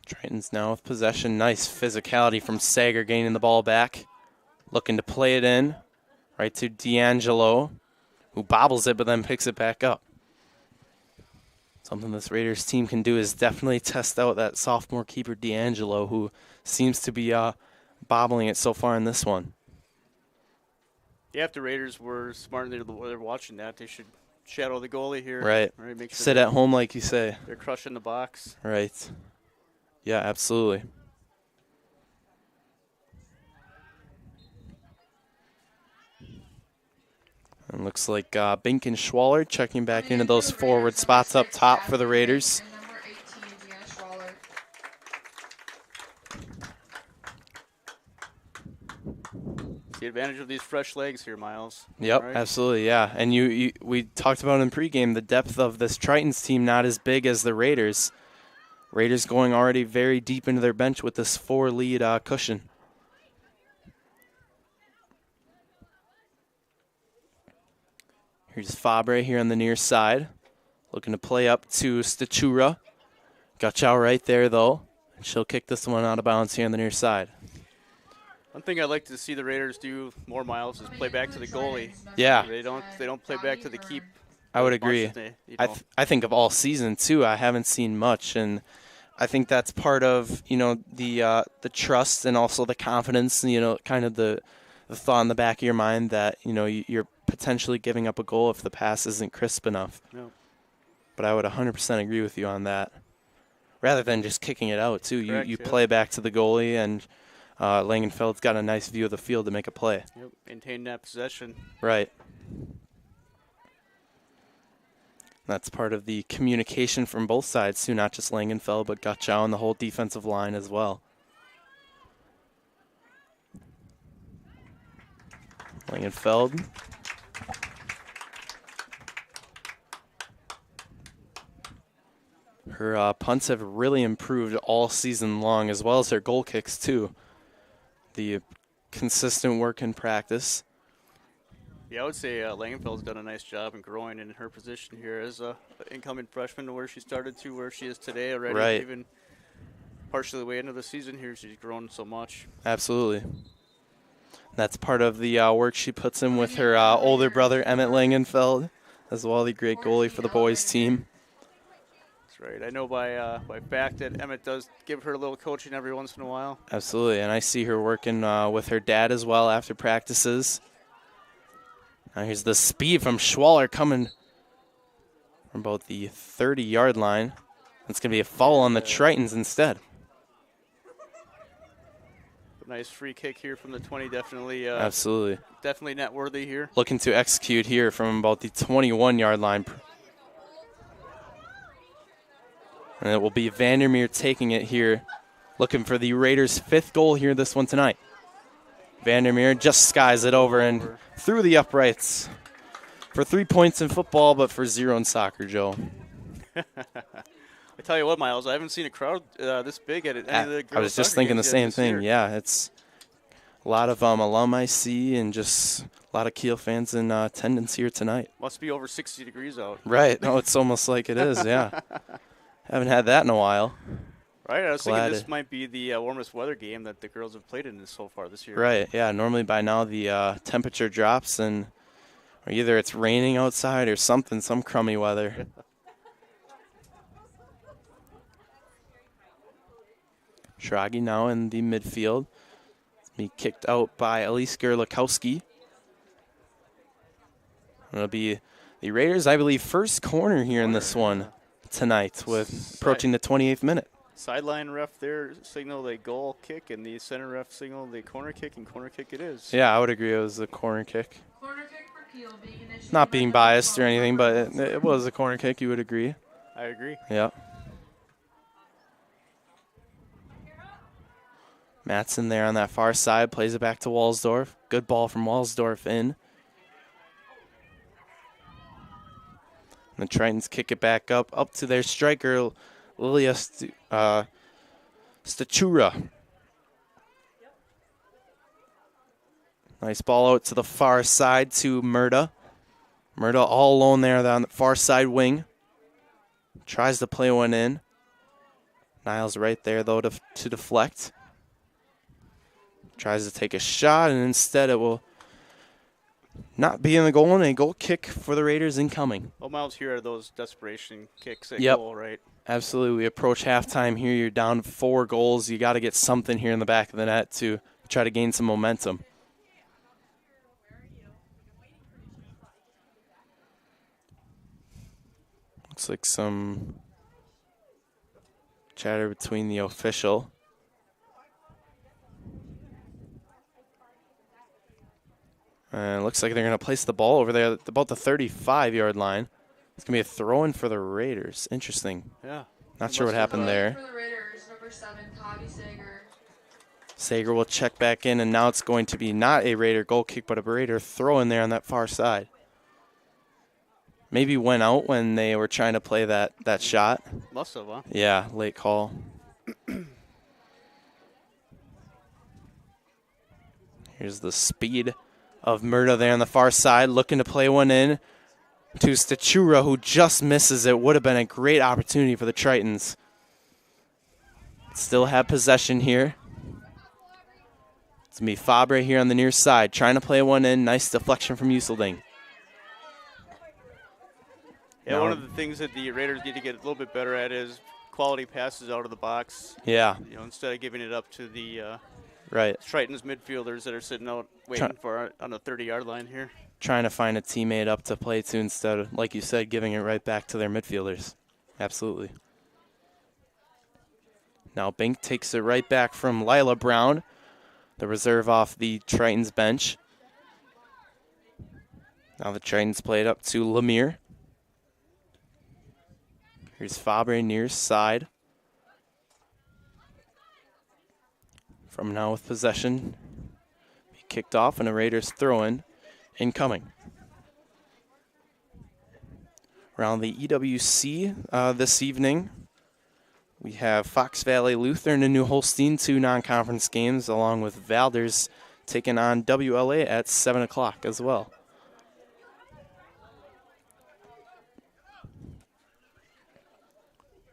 Tritons now with possession. Nice physicality from Sager gaining the ball back. Looking to play it in. Right to D'Angelo, who bobbles it but then picks it back up. Something this Raiders team can do is definitely test out that sophomore keeper D'Angelo, who seems to be bobbling it so far in this one. Yeah, if the Raiders were smart and they're watching that, they should shadow the goalie here. Right. Make sure sit at home, like you say. They're crushing the box. Right. Yeah, absolutely. And looks like Bink and Schwaller checking back into those forward spots up top for the Raiders. The advantage of these fresh legs here, Miles. Yep, right? Absolutely, yeah. And we talked about in pregame the depth of this Tritons team not as big as the Raiders. Raiders going already very deep into their bench with this 4-lead cushion. Here's Fabre here on the near side. Looking to play up to Stachura. Gachao right there, though. And she'll kick this one out of bounds here on the near side. One thing I'd like to see the Raiders do more, Miles, is play back to the goalie. Yeah. They don't play back to the keep. I would agree. I think of all season, too, I haven't seen much. And I think that's part of, the trust and also the confidence, kind of the thought in the back of your mind that, you're potentially giving up a goal if the pass isn't crisp enough. No. But I would 100% agree with you on that. Rather than just kicking it out, too. Correct, you play back to the goalie, and Langenfeld's got a nice view of the field to make a play. Yep. Maintain that possession. Right. That's part of the communication from both sides, too, not just Langenfeld, but Gachao and the whole defensive line as well. Langenfeld. Her punts have really improved all season long, as well as her goal kicks, too. The consistent work in practice. Yeah, I would say Langenfeld's done a nice job in growing in her position here as an incoming freshman to where she started to where she is today already. Right. Even partially the way into the season here, she's grown so much. Absolutely. That's part of the work she puts in with her older brother, Emmett Langenfeld, as well, the great goalie for the boys team. That's right. I know by fact that Emmett does give her a little coaching every once in a while. Absolutely, and I see her working with her dad as well after practices. Now here's the speed from Schwaller coming from about the 30-yard line. It's going to be a foul on the Tritons instead. Nice free kick here from the 20. Definitely. Absolutely. Definitely net worthy here. Looking to execute here from about the 21-yard line. And it will be Vandermeer taking it here, looking for the Raiders' 5th goal here this one tonight. Vandermeer just skies it over and through the uprights for 3 points in football, but for 0 in soccer, Joe. I tell you what, Miles, I haven't seen a crowd this big at any of the girls' I was just soccer thinking the games yet same this thing. year. Yeah, it's a lot of alum I see and just a lot of Kiel fans in attendance here tonight. Must be over 60 degrees out. Right. No, it's almost like it is, yeah. Haven't had that in a while. Right, I was Glad thinking this might be the warmest weather game that the girls have played in so far this year. Right, yeah. Normally by now the temperature drops and or either it's raining outside or something, some crummy weather. Shragi now in the midfield. Be kicked out by Elise Gerlikowski. It'll be the Raiders, I believe, first corner here in this one tonight with approaching the 28th minute. Sideline ref there signaled a goal kick, and the center ref signaled a corner kick, and corner kick it is. Yeah, I would agree it was a corner kick. Corner kick for Kiel being initiated. Not being biased or anything, but it was a corner kick, you would agree. I agree. Yeah. Matson there on that far side, plays it back to Walsdorf. Good ball from Walsdorf in. And the Tritons kick it back up to their striker, Lilia Stachura. Nice ball out to the far side to Murda. Murda all alone there on the far side wing. Tries to play one in. Niles right there, though, to deflect. Tries to take a shot, and instead it will not be in the goal, and a goal kick for the Raiders incoming. Well, Miles, here are those desperation kicks at Yep. goal, right? Absolutely. We approach halftime here. You're down 4 goals. You got to get something here in the back of the net to try to gain some momentum. Looks like some chatter between the official. And it looks like they're going to place the ball over there at about the 35-yard line. It's going to be a throw-in for the Raiders. Interesting. Yeah. Not sure what happened there. For the Raiders, number 7, Tavi Sager. Sager will check back in, and now it's going to be not a Raider goal kick, but a Raider throw-in there on that far side. Maybe went out when they were trying to play that shot. Must have, huh? Yeah, late call. Here's the speed of Murda there on the far side, looking to play one in to Stachura, who just misses it. Would have been a great opportunity for the Tritons. Still have possession here. It's going to be Fabre here on the near side, trying to play one in. Nice deflection from Uselding. Yeah, one of the things that the Raiders need to get a little bit better at is quality passes out of the box. Yeah. You know, instead of giving it up to the right Tritons midfielders that are sitting out waiting for on the 30-yard line here. Trying to find a teammate up to play to instead of, like you said, giving it right back to their midfielders. Absolutely. Now Bink takes it right back from Lila Brown, the reserve off the Tritons bench. Now the Tritons play it up to Lemire. Here's Fabre near side. From now with possession. Be kicked off and a Raiders throw-in incoming. Around the EWC this evening, we have Fox Valley Lutheran and New Holstein, 2 non-conference games, along with Valders taking on WLA at 7 o'clock as well.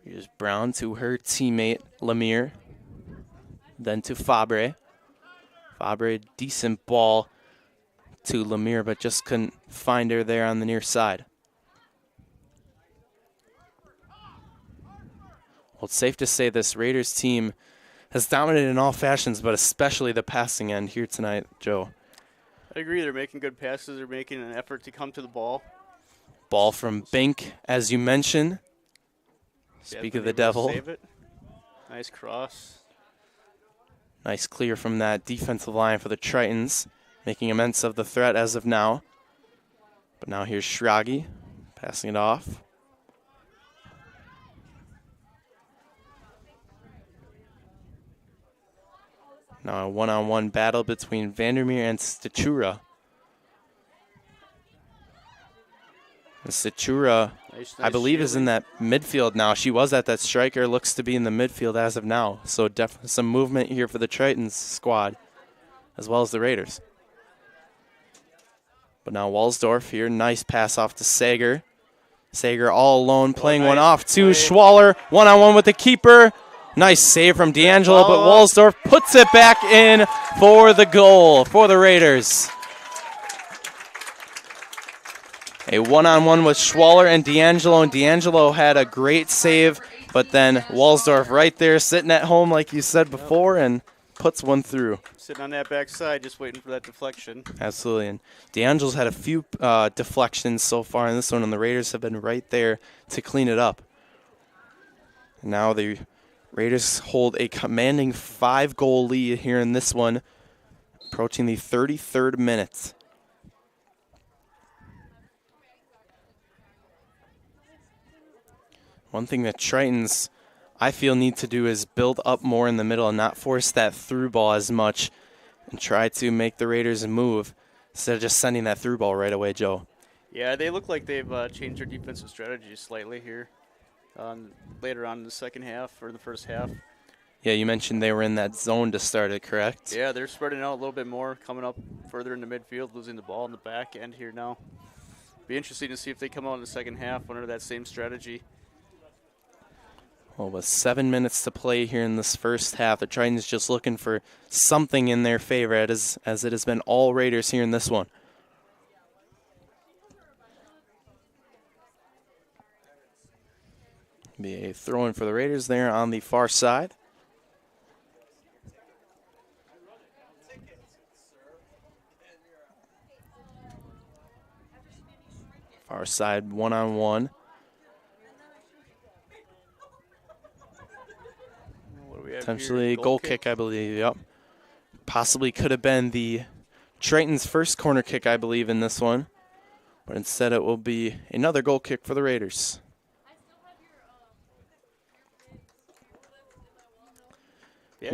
Here's Brown to her teammate, Lemire. Then to Fabre. Fabre, decent ball to Lemire, but just couldn't find her there on the near side. Well, it's safe to say this Raiders team has dominated in all fashions, but especially the passing end here tonight, Joe. I agree. They're making good passes. They're making an effort to come to the ball. Ball from Bink, as you mentioned. Speak of the devil. Save it. Nice cross. Nice clear from that defensive line for the Tritons, making immense of the threat as of now. But now here's Schragi passing it off. Now a one-on-one battle between Vandermeer and Statura. And Statura, Nice I believe, is in that midfield now. She was at that striker, looks to be in the midfield as of now. So definitely some movement here for the Tritons squad, as well as the Raiders. But now Walsdorf here, nice pass off to Sager. Sager all alone, playing one off to Schwaller, one-on-one with the keeper. Nice save from D'Angelo, but Walsdorf puts it back in for the goal for the Raiders. A one-on-one with Schwaller and D'Angelo, and D'Angelo had a great save, but then Walsdorf right there sitting at home, like you said before, and puts one through. Sitting on that back side, just waiting for that deflection. Absolutely, and D'Angelo's had a few deflections so far in this one, and the Raiders have been right there to clean it up. Now the Raiders hold a commanding 5-goal lead here in this one, approaching the 33rd minute. One thing that Tritons, I feel, need to do is build up more in the middle and not force that through ball as much and try to make the Raiders move instead of just sending that through ball right away, Joe. Yeah, they look like they've changed their defensive strategy slightly here later on in the second half or the first half. Yeah, you mentioned they were in that zone to start it, correct? Yeah, they're spreading out a little bit more, coming up further in the midfield, losing the ball in the back end here now. Be interesting to see if they come out in the second half under that same strategy. Well, with 7 minutes to play here in this first half, the Tritons just looking for something in their favor, as it has been all Raiders here in this one. Be a throw-in for the Raiders there on the far side. Far side one-on-one. Potentially a goal kick, I believe. Yep. Possibly could have been the Tritons' first corner kick, I believe, in this one. But instead it will be another goal kick for the Raiders. Yeah,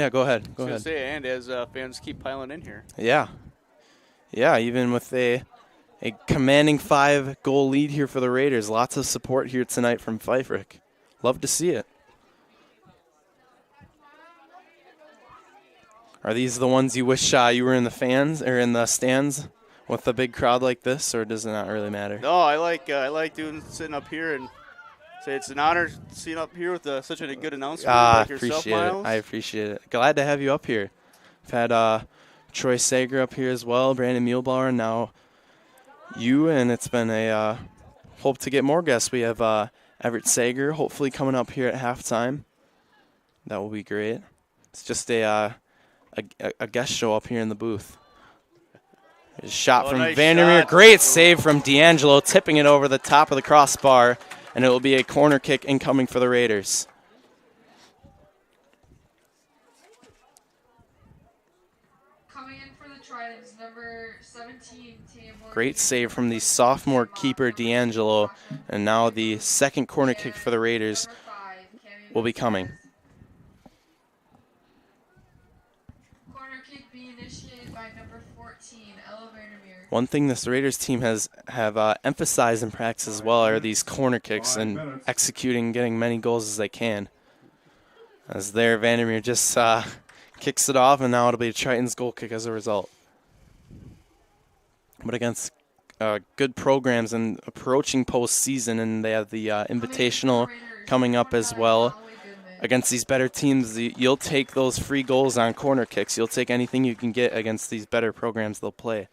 go ahead. I was going to say, and as fans keep piling in here. Yeah. Yeah, even with a commanding 5-goal lead here for the Raiders. Lots of support here tonight from Pfeifferich. Love to see it. Are these the ones you wish you were in the fans or in the stands with a big crowd like this, or does it not really matter? No, I like sitting up here and say it's an honor sitting up here with such a good announcer like yourself, Miles. I appreciate it. Glad to have you up here. I've had Troy Sager up here as well, Brandon Muehlbauer, and now you, and it's been a hope to get more guests. We have Everett Sager hopefully coming up here at halftime. That will be great. It's just a guest show up here in the booth. There's a shot from nice Vandermeer. Shot. Great save from D'Angelo, tipping it over the top of the crossbar, and it will be a corner kick incoming for the Raiders. Coming in for the Tritons, number 17, Tamor. Great save from the sophomore keeper, D'Angelo, and now the second corner kick for the Raiders will be coming. One thing this Raiders team have emphasized in practice as well are these corner kicks and executing, getting many goals as they can. As there, Vandermeer just kicks it off, and now it'll be a Tritons goal kick as a result. But against good programs and approaching postseason, and they have the Invitational coming up as well. Against these better teams, you'll take those free goals on corner kicks. You'll take anything you can get against these better programs they'll play.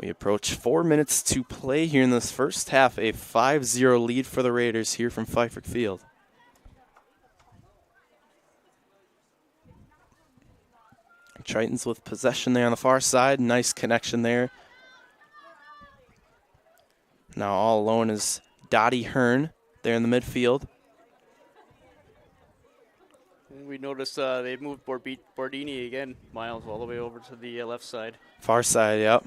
We approach 4 minutes to play here in this first half. A 5-0 lead for the Raiders here from Pfeifferich Field. Tritons with possession there on the far side. Nice connection there. Now all alone is Dottie Hearn there in the midfield. We noticed they moved Bordini again, Miles, all the way over to the left side. Far side, yep.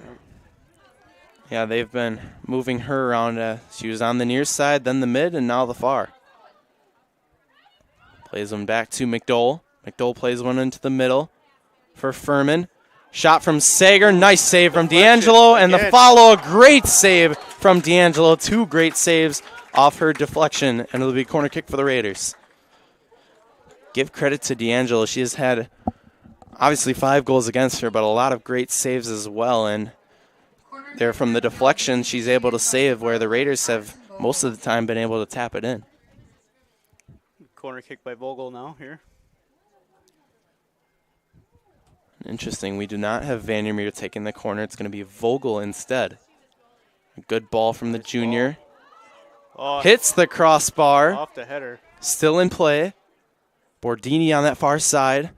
Yeah, they've been moving her around. She was on the near side, then the mid, and now the far. Plays one back to McDowell. McDowell plays one into the middle for Furman. Shot from Sager. Nice save from D'Angelo. And the follow, a great save from D'Angelo. 2 great saves off her deflection. And it'll be a corner kick for the Raiders. Give credit to D'Angelo. She has had obviously 5 goals against her, but a lot of great saves as well. And there from the deflection, she's able to save where the Raiders have most of the time been able to tap it in. Corner kick by Vogel now here. Interesting. We do not have Vandermeer taking the corner. It's going to be Vogel instead. A good ball from the junior. Hits the crossbar. Off the header. Still in play. Bordini on that far side.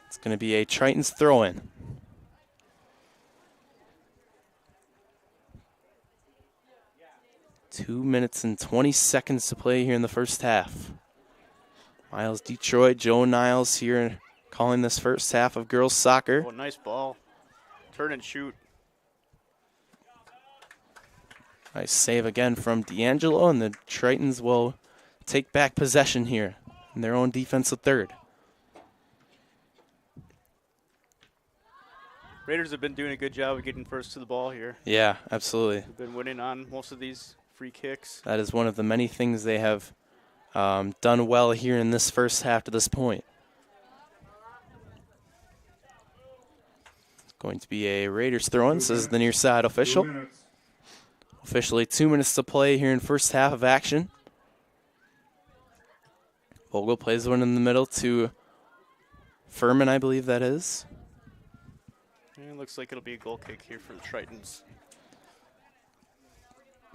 It's going to be a Tritons throw-in. 2 minutes and 20 seconds to play here in the first half. Miles Detroit, Joe Niles here calling this first half of girls soccer. Oh, nice ball. Turn and shoot. Nice save again from D'Angelo, and the Tritons will take back possession here in their own defensive third. Raiders have been doing a good job of getting first to the ball here. Yeah, absolutely. They've been winning on most of these free kicks. That is one of the many things they have done well here in this first half to this point. It's going to be a Raiders throw-in, says the near side official. Officially 2 minutes to play here in first half of action. Vogel plays one in the middle to Furman, I believe that is. It looks like it'll be a goal kick here for the Tritons.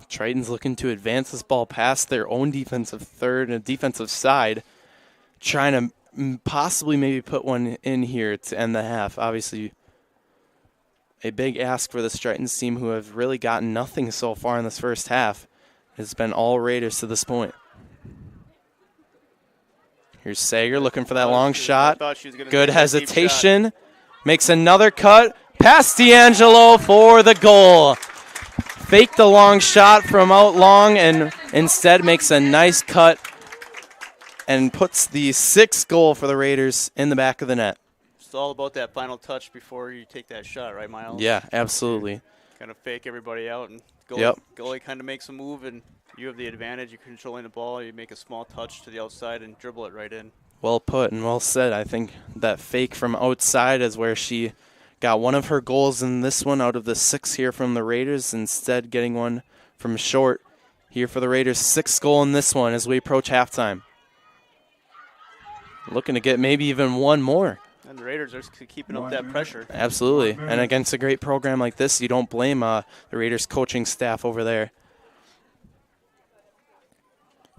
Tritons looking to advance this ball past their own defensive third and defensive side, trying to possibly maybe put one in here to end the half. Obviously, a big ask for this Tritons team, who have really gotten nothing so far in this first half. It's been all Raiders to this point. Here's Sager looking for that long shot. Good hesitation. Makes another cut. Past D'Angelo for the goal. Faked the long shot from out long and instead makes a nice cut and puts the 6th goal for the Raiders in the back of the net. It's all about that final touch before you take that shot, right, Miles? Yeah, absolutely. Kind of fake everybody out, and goalie kind of makes a move, and you have the advantage. You're controlling the ball. You make a small touch to the outside and dribble it right in. Well put and well said. I think that fake from outside is where she got one of her goals in this one out of the 6 here from the Raiders, instead getting one from short here for the Raiders. 6th goal in this one as we approach halftime. Looking to get maybe even one more. And the Raiders are keeping up that pressure. Absolutely. And against a great program like this, you don't blame the Raiders coaching staff over there.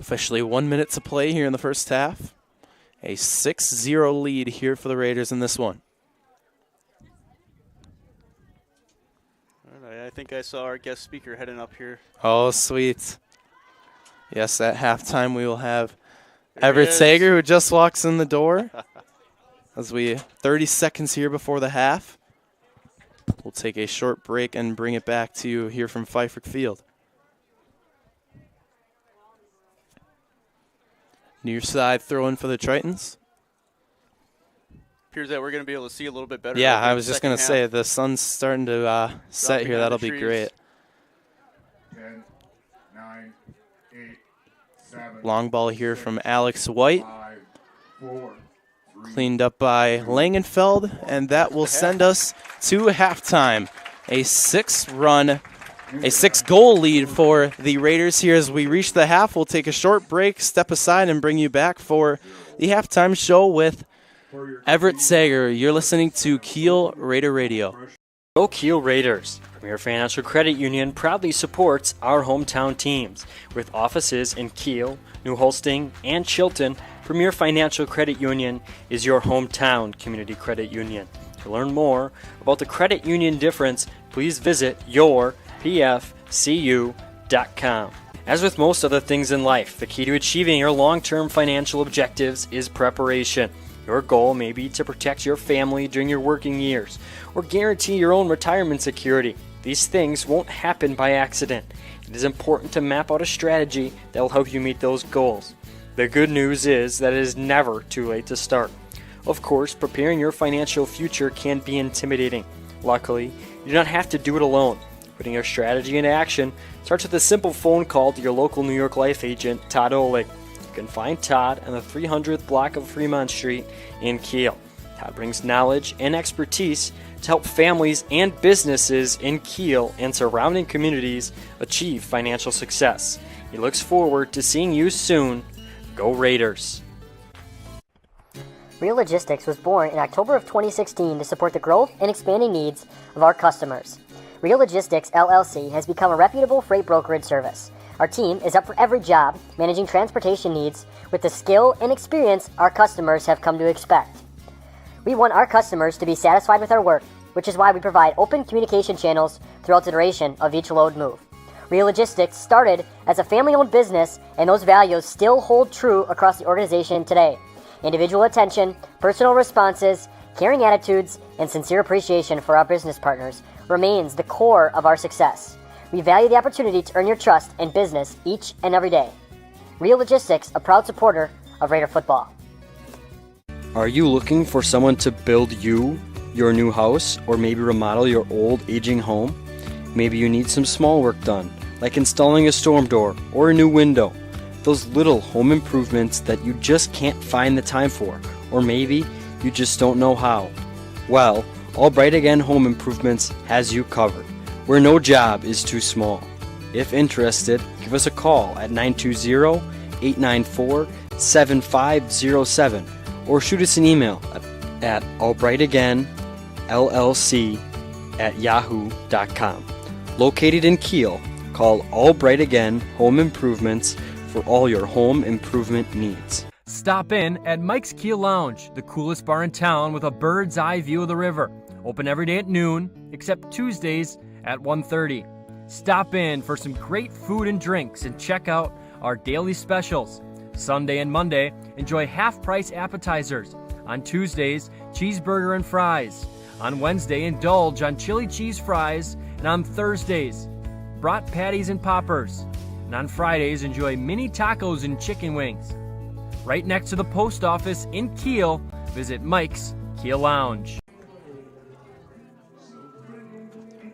Officially 1 minute to play here in the first half. A 6-0 lead here for the Raiders in this one. All right, I think I saw our guest speaker heading up here. Oh, sweet. Yes, at halftime we will have Everett Sager, who just walks in the door. As we 30 seconds here before the half. We'll take a short break and bring it back to you here from Pfeiffer Field. Near side throw in for the Tritons. Appears that we're going to be able to see a little bit better. Yeah, I was just going to say, the sun's starting to set here. That'll be great. 10, 9, 8, 7. Long ball here from Alex White. 5, 4, 3. Cleaned up by Langenfeld, and that will send us to halftime. A 6-goal lead for the Raiders here as we reach the half. We'll take a short break, step aside, and bring you back for the halftime show with Everett Sager. You're listening to Kiel Raider Radio. Go Kiel Raiders! Premier Financial Credit Union proudly supports our hometown teams. With offices in Kiel, New Holsting, and Chilton, Premier Financial Credit Union is your hometown community credit union. To learn more about the credit union difference, please visit yourpfcu.com. As with most other things in life, the key to achieving your long-term financial objectives is preparation. Your goal may be to protect your family during your working years or guarantee your own retirement security. These things won't happen by accident. It is important to map out a strategy that will help you meet those goals. The good news is that it is never too late to start. Of course, preparing your financial future can be intimidating. Luckily, you do not have to do it alone. Putting your strategy into action starts with a simple phone call to your local New York Life agent, Todd Oleg. You can find Todd on the 300th block of Fremont Street in Kiel. Todd brings knowledge and expertise to help families and businesses in Kiel and surrounding communities achieve financial success. He looks forward to seeing you soon. Go Raiders! Real Logistics was born in October of 2016 to support the growth and expanding needs of our customers. Real Logistics LLC has become a reputable freight brokerage service. Our team is up for every job, managing transportation needs with the skill and experience our customers have come to expect. We want our customers to be satisfied with our work, which is why we provide open communication channels throughout the duration of each load move. Real Logistics started as a family-owned business, and those values still hold true across the organization today. Individual attention, personal responses, caring attitudes, and sincere appreciation for our business partners remains the core of our success. We value the opportunity to earn your trust and business each and every day. Real Logistics, a proud supporter of Raider football. Are you looking for someone to build you your new house, or maybe remodel your old aging home? Maybe you need some small work done, like installing a storm door or a new window. Those little home improvements that you just can't find the time for, or maybe you just don't know how. Well, Albright Again Home Improvements has you covered, where no job is too small. If interested, give us a call at 920-894-7507 or shoot us an email at albrightagainllc@yahoo.com. Located in Kiel, call Albright Again Home Improvements for all your home improvement needs. Stop in at Mike's Kiel Lounge, the coolest bar in town with a bird's eye view of the river. Open every day at noon, except Tuesdays at 1:30. Stop in for some great food and drinks and check out our daily specials. Sunday and Monday, enjoy half-price appetizers. On Tuesdays, cheeseburger and fries. On Wednesday, indulge on chili cheese fries. And on Thursdays, brat patties and poppers. And on Fridays, enjoy mini tacos and chicken wings. Right next to the post office in Kiel, visit Mike's Kiel Lounge.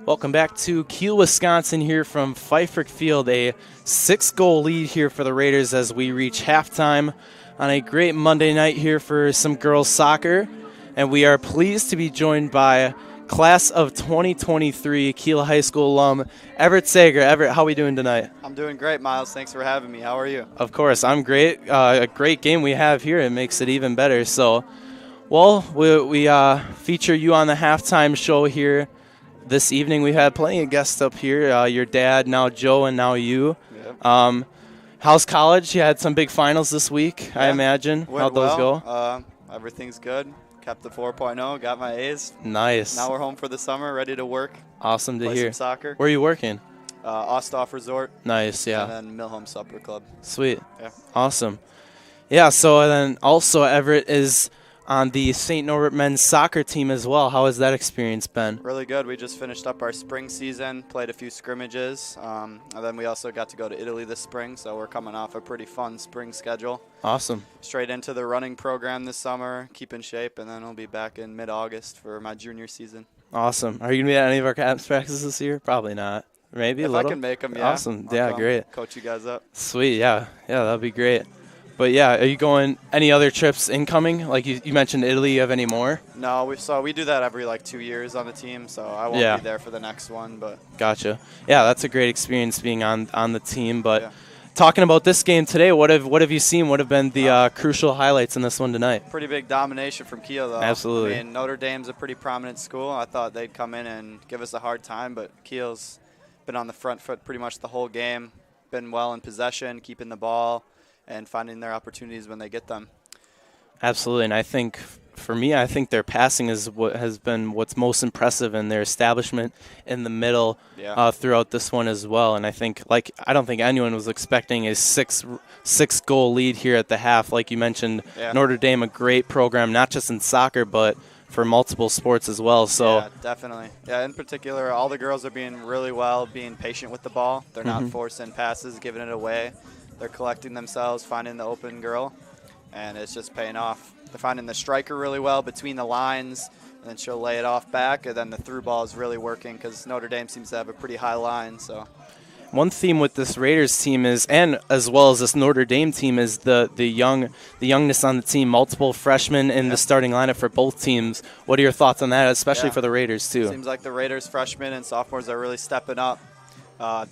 Welcome back to Kiel, Wisconsin here from Pfeiffer Field. A 6-goal lead here for the Raiders as we reach halftime on a great Monday night here for some girls soccer. And we are pleased to be joined by class of 2023 Kiel High School alum Everett Sager. Everett, how are we doing tonight? I'm doing great, Miles. Thanks for having me. How are you? Of course, I'm great. A great game we have here. It makes it even better. So, well, we feature you on the halftime show here this evening. We had plenty of guests up here. Your dad, now Joe, and now you. Yep. How's college? You had some big finals this week, I imagine. How'd those go? Everything's good. Kept the 4.0, got my A's. Nice. Now we're home for the summer, ready to work. Awesome to play hear. Some soccer. Where are you working? Osthoff Resort. Nice, yeah. And then Millhome Supper Club. Sweet. Yeah. Awesome. Yeah, so then also Everett is on the St. Norbert men's soccer team as well. How has that experience been? Really good. We just finished up our spring season, played a few scrimmages, and then we also got to go to Italy this spring, so we're coming off a pretty fun spring schedule. Awesome. Straight into the running program this summer, keep in shape, and then I'll be back in mid-August for my junior season. Awesome. Are you going to be at any of our camp practices this year? Probably not. Maybe a little? If I can make them, yeah. Awesome. Yeah, great. Coach you guys up. Sweet, yeah. Yeah, that'd be great. But, yeah, are you going any other trips incoming? Like you mentioned Italy. You have any more? No, we do that every, 2 years on the team, so I won't be there for the next one. But Gotcha. Yeah, that's a great experience being on the team. But, talking about this game today, what have you seen? What have been the crucial highlights in this one tonight? Pretty big domination from Kiel, though. Absolutely. I mean, Notre Dame's a pretty prominent school. I thought they'd come in and give us a hard time, but Kiel's been on the front foot pretty much the whole game, been well in possession, keeping the ball, and finding their opportunities when they get them. Absolutely, and I think for me, I think their passing is what has been what's most impressive, in their establishment in the middle throughout this one as well. And I think, I don't think anyone was expecting a six goal lead here at the half. Like you mentioned, Notre Dame, a great program, not just in soccer, but for multiple sports as well. So yeah, definitely. Yeah, in particular, all the girls are being really well, being patient with the ball. They're not forcing passes, giving it away. They're collecting themselves, finding the open girl, and it's just paying off. They're finding the striker really well between the lines, and then she'll lay it off back, and then the through ball is really working because Notre Dame seems to have a pretty high line. So one theme with this Raiders team is, and as well as this Notre Dame team, is the youngness on the team. Multiple freshmen in the starting lineup for both teams. What are your thoughts on that, especially for the Raiders too? Seems like the Raiders freshmen and sophomores are really stepping up.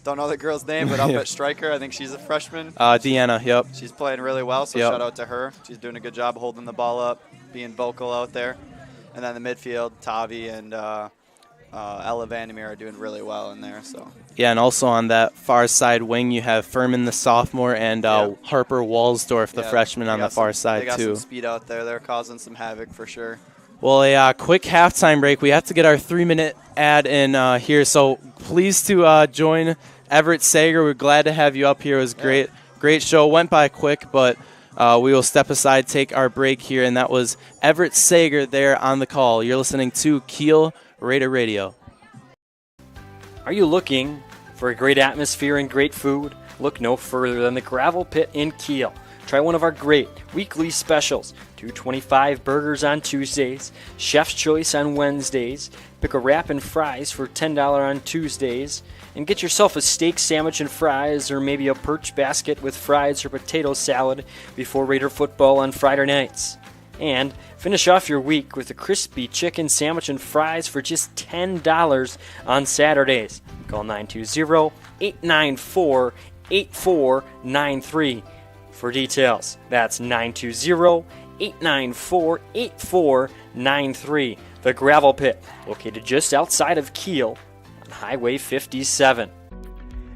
Don't know the girl's name, but up at striker, I think she's a freshman. Deanna, yep. She's playing really well, so shout out to her. She's doing a good job holding the ball up, being vocal out there. And then the midfield, Tavi and Ella Vandermeer are doing really well in there. So yeah, and also on that far side wing, you have Furman, the sophomore, and Harper Walsdorf, the freshman, on the far side they got too. Some speed out there. They're causing some havoc for sure. Well, a quick halftime break. We have to get our 3-minute ad in here, so pleased to join Everett Sager. We're glad to have you up here. It was great show. Went by quick, but we will step aside, take our break here, and that was Everett Sager there on the call. You're listening to Kiel Raider Radio. Are you looking for a great atmosphere and great food? Look no further than the Gravel Pit in Kiel. Try one of our great weekly specials. $2.25 burgers on Tuesdays, Chef's Choice on Wednesdays, pick a wrap and fries for $10 on Tuesdays, and get yourself a steak sandwich and fries, or maybe a perch basket with fries or potato salad before Raider football on Friday nights. And finish off your week with a crispy chicken sandwich and fries for just $10 on Saturdays. Call 920-894-8493 for details. That's 920-894-8493. The Gravel Pit, located just outside of Kiel on Highway 57.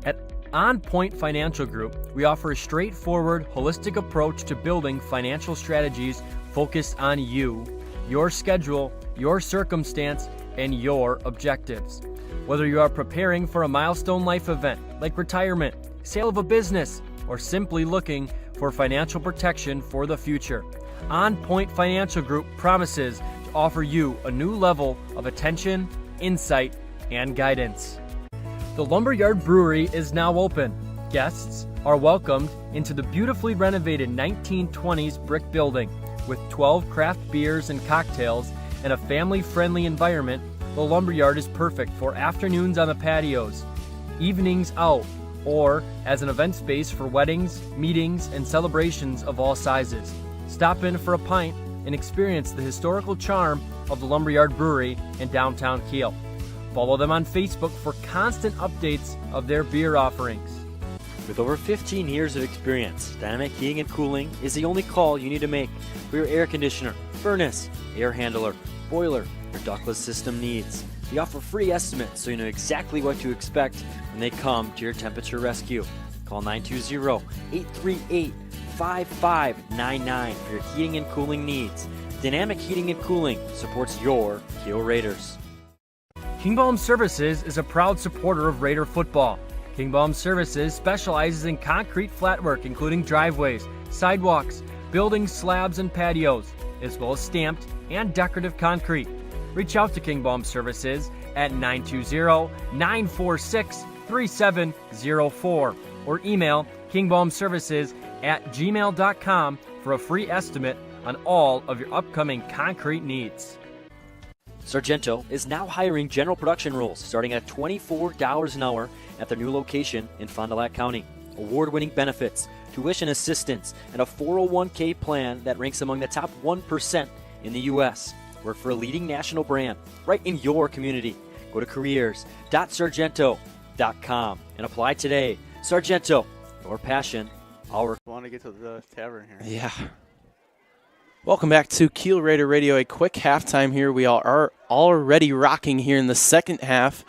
At On Point Financial Group, we offer a straightforward, holistic approach to building financial strategies focused on you, your schedule, your circumstance, and your objectives. Whether you are preparing for a milestone life event like retirement, sale of a business, or simply looking for financial protection for the future, On Point Financial Group promises to offer you a new level of attention, insight, and guidance. The Lumberyard Brewery is now open. Guests are welcomed into the beautifully renovated 1920s brick building. With 12 craft beers and cocktails and a family-friendly environment, the Lumberyard is perfect for afternoons on the patios, evenings out, or as an event space for weddings, meetings, and celebrations of all sizes. Stop in for a pint and experience the historical charm of the Lumberyard Brewery in downtown Kiel. Follow them on Facebook for constant updates of their beer offerings. With over 15 years of experience, Dynamic Heating and Cooling is the only call you need to make for your air conditioner, furnace, air handler, boiler, or ductless system needs. They offer free estimates so you know exactly what to expect when they come to your temperature rescue. Call 920-838-5599 for your heating and cooling needs. Dynamic Heating and Cooling supports your Kiel Raiders. Kingbaum Services is a proud supporter of Raider football. Kingbaum Services specializes in concrete flatwork, including driveways, sidewalks, buildings, slabs, and patios, as well as stamped and decorative concrete. Reach out to Kingbaum Services at 920-946-3704 or email kingbaumservices@gmail.com for a free estimate on all of your upcoming concrete needs. Sargento is now hiring general production roles starting at $24 an hour at their new location in Fond du Lac County. Award-winning benefits, tuition assistance, and a 401k plan that ranks among the top 1% in the U.S. Work for a leading national brand right in your community. Go to careers.sargento.com and apply today. Sargento, Your passion, our. Want to get to the tavern here. Yeah. Welcome back to Kiel Raider Radio. A quick halftime here. We are already rocking here in the second half.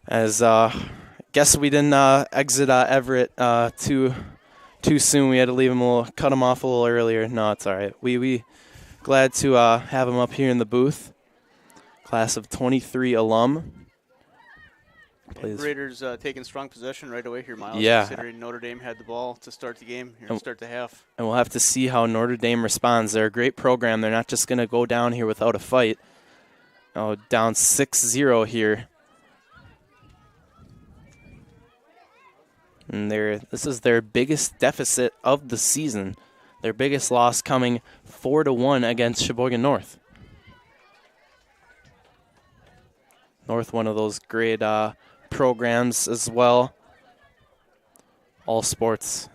As guess we didn't exit Everett too soon. We had to leave him cut him off a little earlier. No, it's all right. We glad to have him up here in the booth. Class of 23 alum. Raiders taking strong possession right away here, Miles. Yeah. Considering Notre Dame had the ball to start the game, here, start the half. And we'll have to see how Notre Dame responds. They're a great program. They're not just going to go down here without a fight. Oh, down 6-0 here. And this is their biggest deficit of the season. Their biggest loss coming 4-1 against Sheboygan North. North, one of those great programs as well. All sports,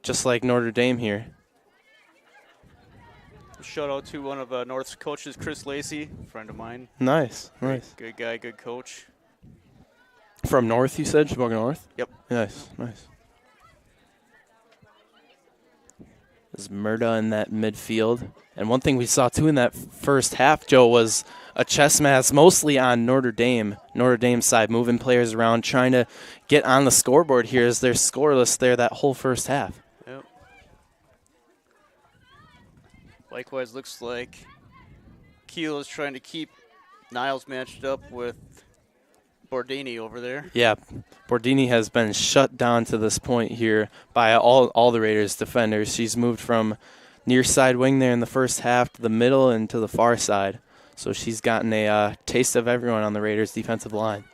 just like Notre Dame here. Shout out to one of North's coaches, Chris Lacey, friend of mine. Nice. Good guy, good coach. From North, you said? Sheboygan North? Yep. Nice. There's Murda in that midfield. And one thing we saw, too, in that first half, Joe, was a chess match mostly on Notre Dame's side, moving players around, trying to get on the scoreboard here as they're scoreless there that whole first half. Yep. Likewise, looks like Kiel is trying to keep Niles matched up with Bordini over there. Yeah, Bordini has been shut down to this point here by all the Raiders defenders. She's moved from near side wing there in the first half to the middle and to the far side. So she's gotten a taste of everyone on the Raiders' defensive line.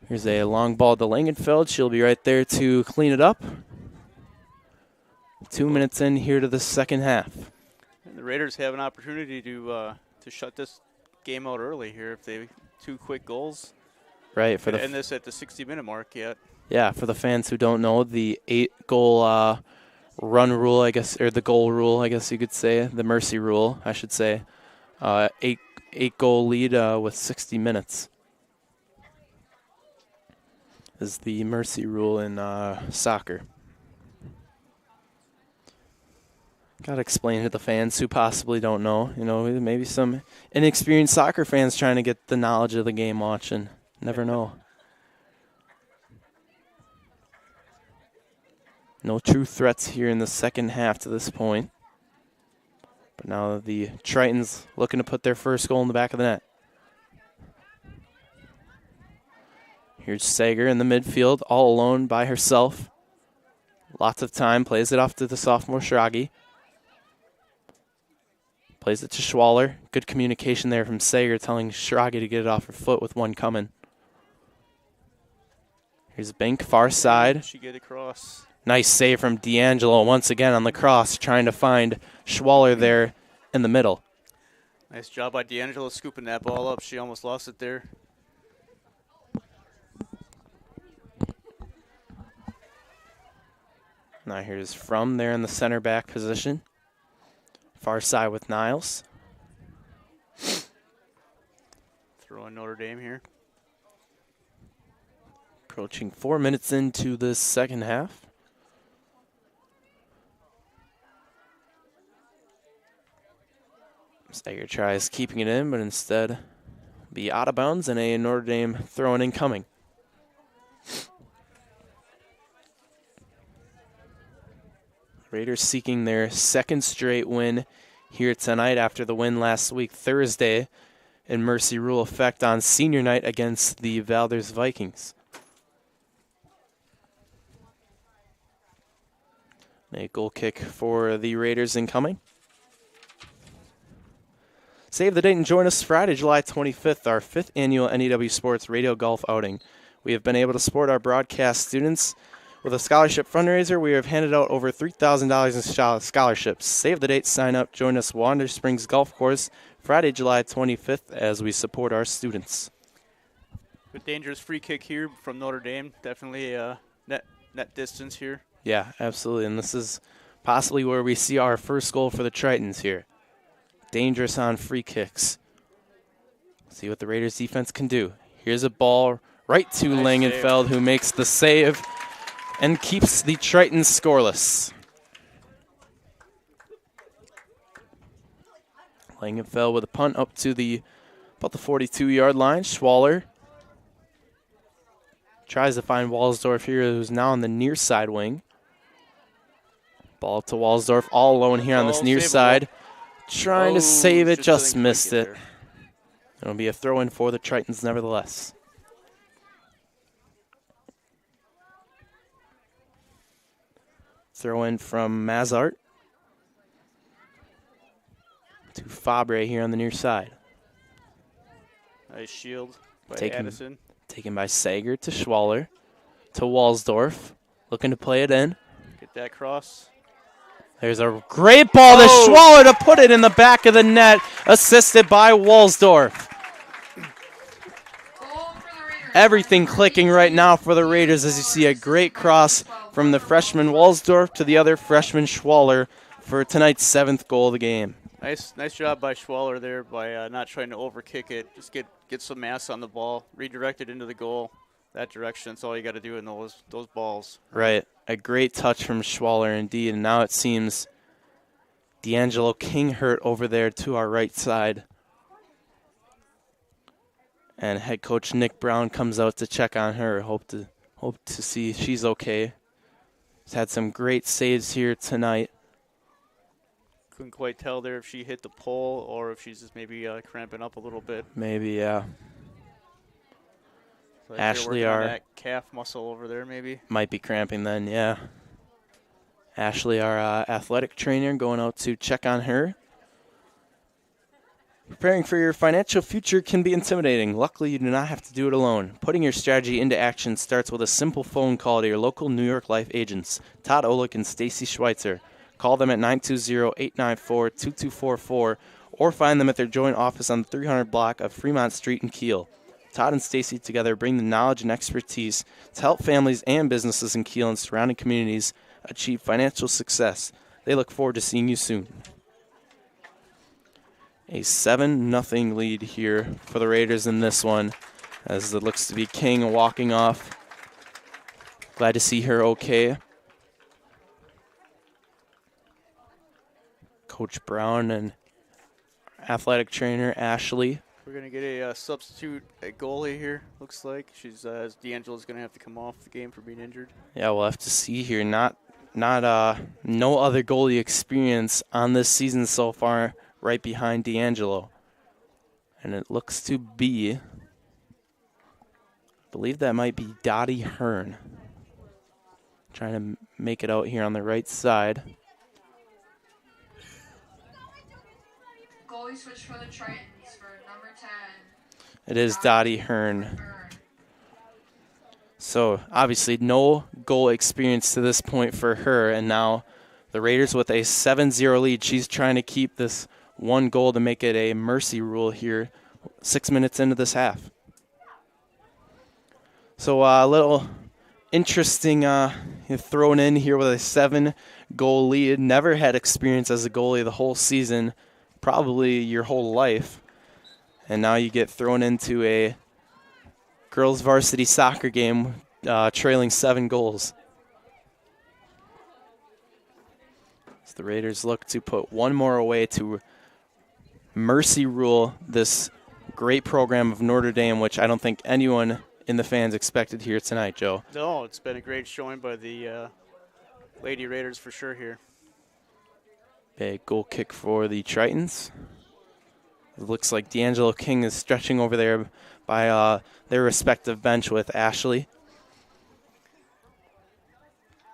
Here's a long ball to Langenfeld. She'll be right there to clean it up. 2 minutes in here to the second half. And the Raiders have an opportunity to shut this game out early here if they 2 quick goals. Right. For end this at the 60-minute mark yet. Yeah, for the fans who don't know, the 8-goal run rule, I guess, or the goal rule, I guess you could say, the mercy rule, I should say. 8-goal lead with 60 minutes is the mercy rule in soccer. Got to explain to the fans who possibly don't know. You know, maybe some inexperienced soccer fans trying to get the knowledge of the game watching. Never know. No true threats here in the second half to this point. But now the Tritons looking to put their first goal in the back of the net. Here's Sager in the midfield, all alone by herself. Lots of time, plays it off to the sophomore Schrage. Plays it to Schwaller. Good communication there from Sager, telling Schrage to get it off her foot with one coming. Here's Bink, far side. She get across. Nice save from D'Angelo once again on the cross, trying to find Schwaller there in the middle. Nice job by D'Angelo scooping that ball up. She almost lost it there. Now here's From there in the center back position. Far side with Niles. Throwing Notre Dame here. Approaching 4 minutes into the second half. Sager tries keeping it in, but instead be out of bounds and a Notre Dame throw-in incoming. Raiders seeking their second straight win here tonight after the win last week Thursday in mercy rule effect on senior night against the Valdez Vikings. A goal kick for the Raiders incoming. Save the date and join us Friday, July 25th, our 5th annual NEW Sports Radio Golf Outing. We have been able to support our broadcast students with a scholarship fundraiser. We have handed out over $3,000 in scholarships. Save the date, sign up, join us Wander Springs Golf Course Friday, July 25th as we support our students. A dangerous free kick here from Notre Dame. Definitely net distance here. Yeah, absolutely. And this is possibly where we see our first goal for the Tritons here. Dangerous on free kicks. See what the Raiders defense can do. Here's a ball right to Langenfeld, who makes the save. and keeps the Tritons scoreless. Langenfeld with a punt up to about the 42-yard line. Schwaller tries to find Walsdorf here, who's now on the near side wing. Ball to Walsdorf, all alone here on this near side. Trying to save it, just missed it. It'll be a throw-in for the Tritons nevertheless. Throw-in from Mazart to Fabre here on the near side. Nice shield by Taken Addison. Taken by Sager to Schwaller to Walsdorf. Looking to play it in. Get that cross. There's a great ball to Schwaller to put it in the back of the net, assisted by Walsdorf. Everything clicking right now for the Raiders as you see a great cross from the freshman Walsdorf to the other freshman Schwaller for tonight's 7th goal of the game. Nice job by Schwaller there by not trying to overkick it. Just get some mass on the ball, redirect it into the goal. That direction, that's all you got to do in those balls. Right. A great touch from Schwaller indeed. And now it seems D'Angelo Kinghurt over there to our right side. And head coach Nick Brown comes out to check on her. Hope to see she's okay. She's had some great saves here tonight. Couldn't quite tell there if she hit the pole or if she's just maybe cramping up a little bit. Maybe, yeah. So Ashley, that calf muscle over there, maybe might be cramping then, yeah. Ashley, our athletic trainer, going out to check on her. Preparing for your financial future can be intimidating. Luckily, you do not have to do it alone. Putting your strategy into action starts with a simple phone call to your local New York Life agents, Todd Olick and Stacy Schweitzer. Call them at 920-894-2244 or find them at their joint office on the 300 block of Fremont Street in Kiel. Todd and Stacy together bring the knowledge and expertise to help families and businesses in Kiel and surrounding communities achieve financial success. They look forward to seeing you soon. A 7-0 lead here for the Raiders in this one, as it looks to be King walking off. Glad to see her okay. Coach Brown and athletic trainer Ashley. we're going to get a substitute goalie here, looks like. She's D'Angelo's going to have to come off the game for being injured. Yeah, we'll have to see here. No other goalie experience on this season so far, right behind D'Angelo. And it looks to be, I believe that might be Dottie Hearn. Trying to make it out here on the right side. Goalie switch for the Tritons for number 10. It is Dottie Hearn. So obviously no goal experience to this point for her, and now the Raiders with a 7-0 lead. She's trying to keep this one goal to make it a mercy rule here 6 minutes into this half. So a little interesting thrown in here with a 7-goal lead. Never had experience as a goalie the whole season, probably your whole life. And now you get thrown into a girls varsity soccer game trailing 7 goals. So the Raiders look to put one more away to mercy rule this great program of Notre Dame, which I don't think anyone in the fans expected here tonight, Joe. No, it's been a great showing by the Lady Raiders for sure here. A goal kick for the Tritons. It looks like D'Angelo King is stretching over there by their respective bench with Ashley.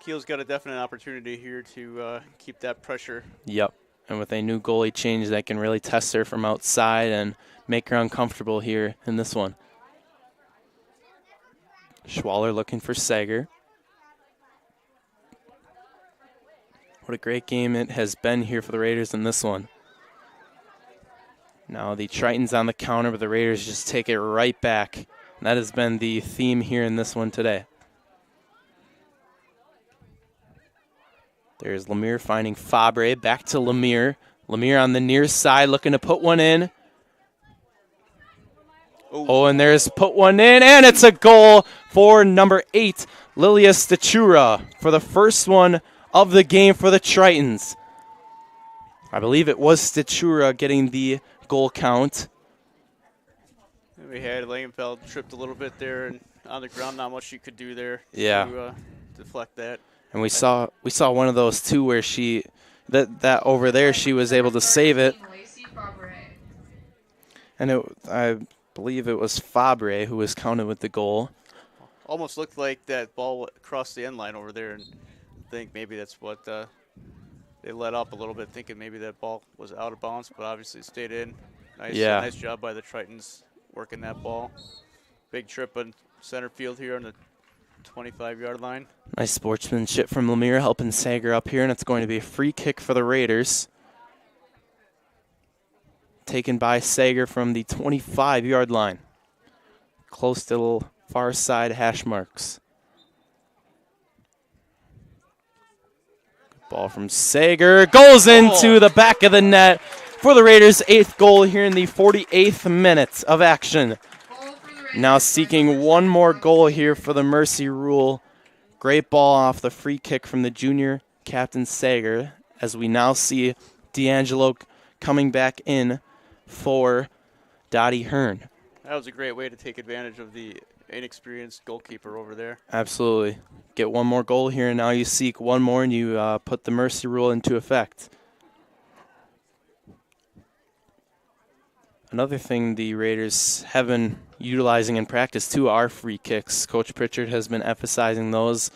Kiel's got a definite opportunity here to keep that pressure. Yep, and with a new goalie change, that can really test her from outside and make her uncomfortable here in this one. Schwaller looking for Sager. What a great game it has been here for the Raiders in this one. Now the Tritons on the counter, but the Raiders just take it right back. And that has been the theme here in this one today. There's Lemire finding Fabre. Back to Lemire. Lemire on the near side looking to put one in. Oh, and there's put one in, and it's a goal for number 8, Lilia Stachura, for the first one of the game for the Tritons. I believe it was Stachura getting the goal count. We had Langenfeld tripped a little bit there and on the ground, not much you could do there Yeah. to deflect that. And we saw one of those too where she that over there she was able to save it. And I believe it was Fabre who was counted with the goal. Almost looked like that ball crossed the end line over there, and I think maybe that's what they let up a little bit, thinking maybe that ball was out of bounds, but obviously it stayed in. Nice job by the Tritons working that ball. Big trip in center field here on the 25-yard line. Nice sportsmanship from Lemire helping Sager up here, and it's going to be a free kick for the Raiders. Taken by Sager from the 25-yard line. Close to the far side hash marks. Good ball from Sager. Goes into the back of the net for the Raiders' 8th goal here in the 48th minute of action. Now seeking one more goal here for the Mercy Rule. Great ball off the free kick from the junior captain Sager, as we now see D'Angelo coming back in for Dottie Hearn. That was a great way to take advantage of the inexperienced goalkeeper over there. Absolutely. Get one more goal here, and now you seek one more, and you put the Mercy Rule into effect. Another thing the Raiders have been utilizing in practice, too, are free kicks. Coach Pritchard has been emphasizing those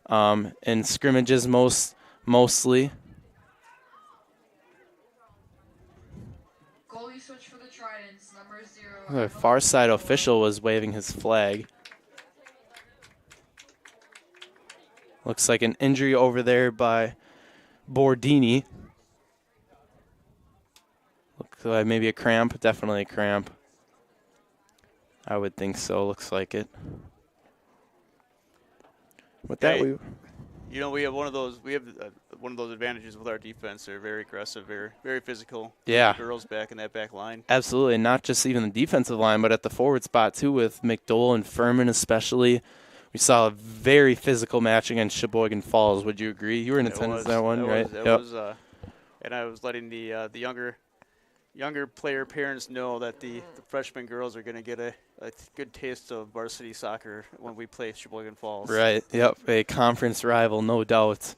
in scrimmages mostly. Goalie switch for the Tritons, number 0. The far side official was waving his flag. Looks like an injury over there by Bordini. Looks like maybe a cramp. Definitely a cramp. I would think so. Looks like it. With that, we have one of those. We have one of those advantages with our defense. They're very aggressive, very physical. Yeah. Girls back in that back line. Absolutely, not just even the defensive line, but at the forward spot too, with McDowell and Furman especially. We saw a very physical match against Sheboygan Falls. Would you agree? You were in attendance that one, right? And I was letting the younger player parents know that the freshman girls are going to get a good taste of varsity soccer when we play Sheboygan Falls. Right, yep, a conference rival, no doubt.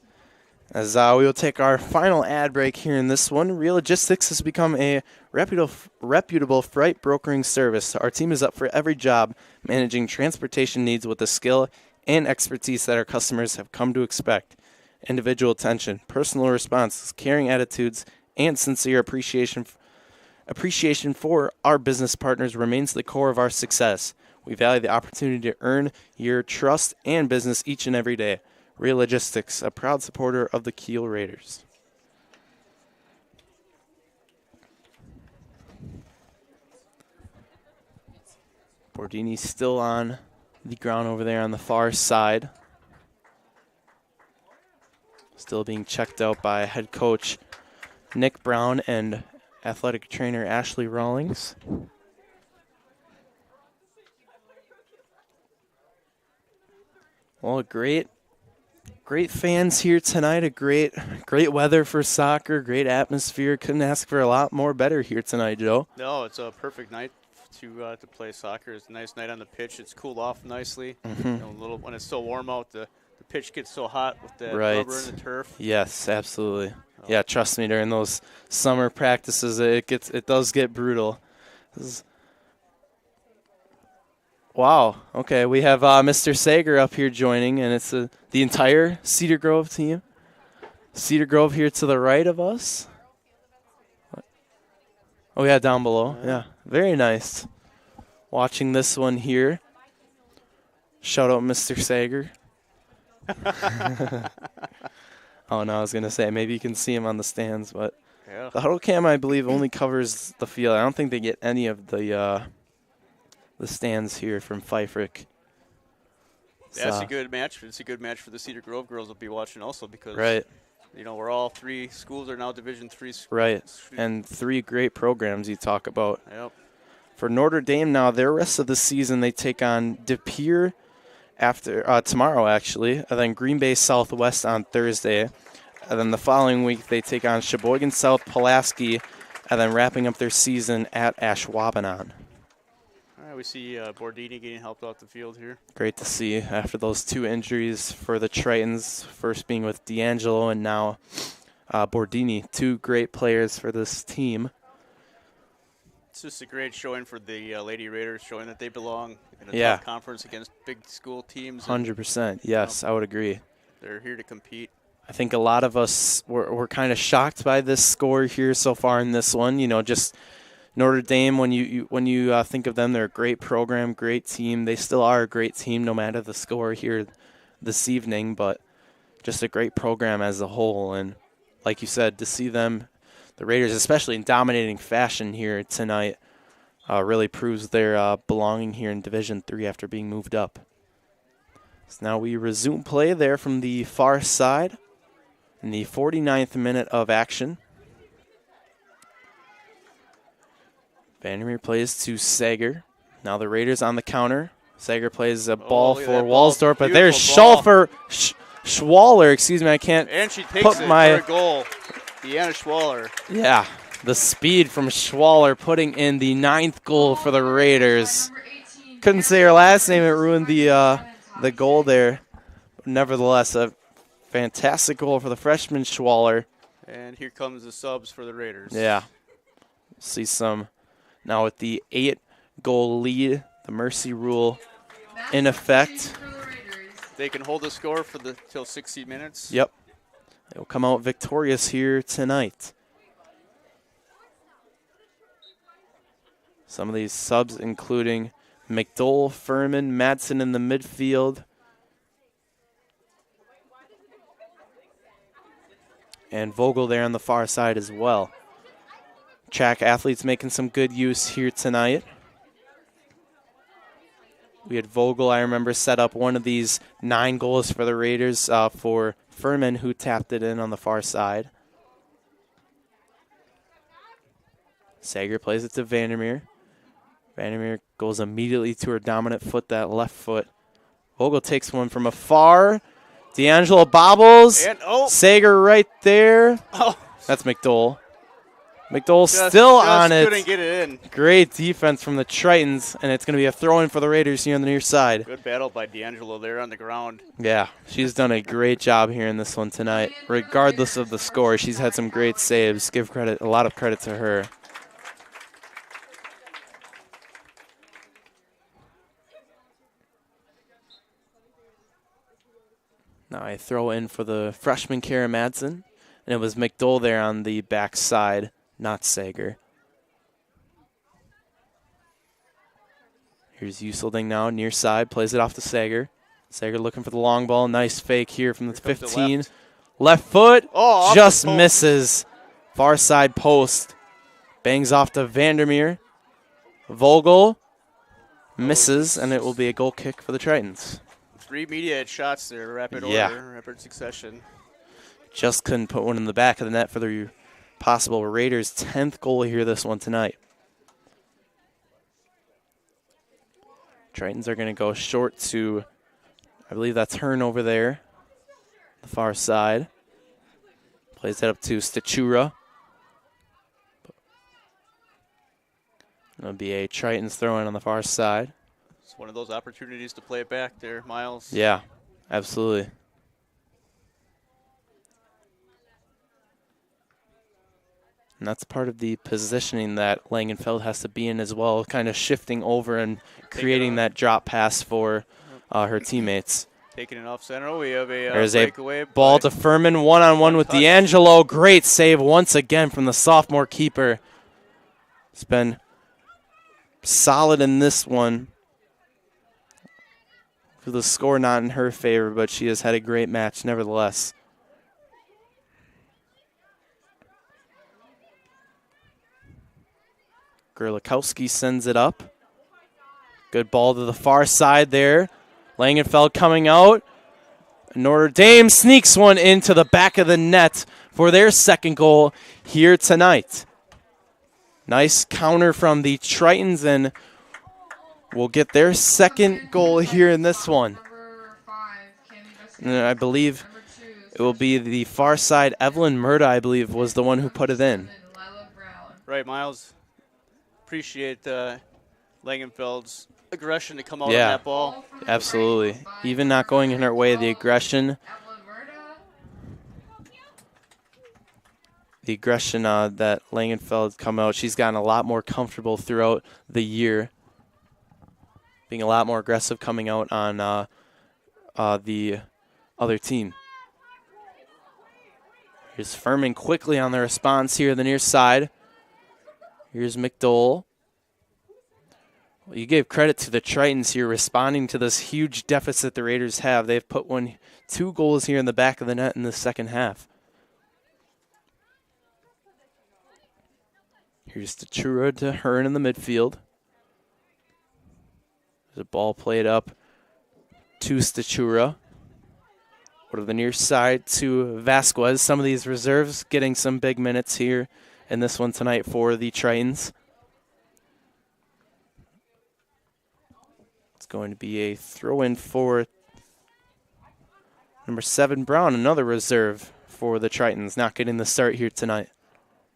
As we will take our final ad break here in this one. Real Logistics has become a reputable freight brokering service. Our team is up for every job, managing transportation needs with the skill and expertise that our customers have come to expect. Individual attention, personal responses, caring attitudes, and sincere appreciation for our business partners remains the core of our success. We value the opportunity to earn your trust and business each and every day. Real Logistics, a proud supporter of the Kiel Raiders. Bordini still on the ground over there on the far side. Still being checked out by head coach Nick Brown and athletic trainer Ashley Rawlings. Well, great fans here tonight. A great weather for soccer. Great atmosphere. Couldn't ask for a lot more better here tonight, Joe. No, it's a perfect night to play soccer. It's a nice night on the pitch. It's cooled off nicely. Mm-hmm. When it's so warm out, the pitch gets so hot with that Right. rubber and the turf. Yes, absolutely. Yeah, trust me. During those summer practices, it does get brutal. Wow. Okay, we have Mr. Sager up here joining, and it's the entire Cedar Grove team. Cedar Grove here to the right of us. Oh, yeah, down below. Yeah, very nice. Watching this one here. Shout out Mr. Sager. Oh, no, I was going to say, maybe you can see him on the stands, but the huddle cam, I believe, only covers the field. I don't think they get any of the stands here from Pfeifferich. Yeah, it's a good match. It's a good match for the Cedar Grove girls will be watching also because, we're all 3 schools are now Division III. Right, and 3 great programs you talk about. Yep. For Notre Dame now, their rest of the season, they take on De Pere tomorrow, actually, and then Green Bay Southwest on Thursday. And then the following week, they take on Sheboygan South Pulaski, and then wrapping up their season at Ashwaubenon. All right, we see Bordini getting helped off the field here. Great to see after those 2 injuries for the Tritons, first being with D'Angelo and now Bordini, 2 great players for this team. It's just a great showing for the Lady Raiders, showing that they belong in a tough conference against big school teams. 100%, yes, I would agree. They're here to compete. I think a lot of us were kind of shocked by this score here so far in this one. You know, just Notre Dame, when you think of them, they're a great program, great team. They still are a great team no matter the score here this evening, but just a great program as a whole. And like you said, to see them, the Raiders, especially in dominating fashion here tonight, really proves their belonging here in Division III after being moved up. So now we resume play there from the far side in the 49th minute of action. Vandermeer plays to Sager. Now the Raiders on the counter. Sager plays a ball for Walsdorf, but there's Schwaller, excuse me, I can't and she takes put it my for a goal. Deanna Schwaller. Yeah, the speed from Schwaller putting in the 9th goal for the Raiders. Couldn't say her last name, it ruined the goal there. Nevertheless, a fantastic goal for the freshman Schwaller. And here comes the subs for the Raiders. Yeah. See some now with the 8-goal lead, the mercy rule in effect. They can hold the score for till 60 minutes. Yep. They will come out victorious here tonight. Some of these subs including McDowell, Furman, Madsen in the midfield. And Vogel there on the far side as well. Track athletes making some good use here tonight. We had Vogel, I remember, set up one of these 9 goals for the Raiders for Furman, who tapped it in on the far side. Sager plays it to Vandermeer. Vandermeer goes immediately to her dominant foot, that left foot. Vogel takes one from afar. D'Angelo bobbles. And, Sager right there. That's McDowell. McDowell still on it. Couldn't get it in. Great defense from the Tritons, and it's going to be a throw-in for the Raiders here on the near side. Good battle by D'Angelo there on the ground. Yeah, she's done a great job here in this one tonight. Regardless of the score, she's had some great saves. Give credit, a lot of credit to her. Now I throw in for the freshman Kara Madsen, and it was McDowell there on the back side, not Sager. Here's Uselding now, near side, plays it off to Sager. Sager looking for the long ball. Nice fake here from the 15. Left foot, just misses. Far side post. Bangs off to Vandermeer. Vogel misses, and it will be a goal kick for the Tritons. 3 immediate shots there, rapid order, rapid succession. Just couldn't put one in the back of the net for the possible Raiders' 10th goal here this one tonight. Tritons are going to go short to, I believe that's Hearn over there, the far side. Plays it up to Stachura. It'll be a Tritons throw-in on the far side. It's one of those opportunities to play it back there, Miles. Yeah, absolutely. And that's part of the positioning that Langenfeld has to be in as well, kind of shifting over and creating that drop pass for her teammates. Taking it off center. We have a There's breakaway. A ball to Furman, one-on-one with D'Angelo. Great save once again from the sophomore keeper. It's been solid in this one. For the score not in her favor, but she has had a great match nevertheless. Gerlikowski sends it up. Good ball to the far side there. Langenfeld coming out. Notre Dame sneaks one into the back of the net for their 2nd goal here tonight. Nice counter from the Tritons, and will get their 2nd goal here in this one. And I believe it will be the far side. Evelyn Murda, I believe, was the one who put it in. Right, Miles. Appreciate Langenfeld's aggression to come out on Yeah, that ball. absolutely. Even not going in her way, the aggression. The aggression that Langenfeld come out, she's gotten a lot more comfortable throughout the year, being a lot more aggressive coming out on the other team. Here's Furman quickly on the response here, the near side. Here's McDowell. Well, you gave credit to the Tritons here responding to this huge deficit the Raiders have. They've put 2 goals here in the back of the net in the second half. Here's Tachura to Hearn in the midfield. There's a ball played up to Stachura. Go to the near side to Vasquez. Some of these reserves getting some big minutes here in this one tonight for the Tritons. It's going to be a throw-in for number 7, Brown, another reserve for the Tritons, not getting the start here tonight.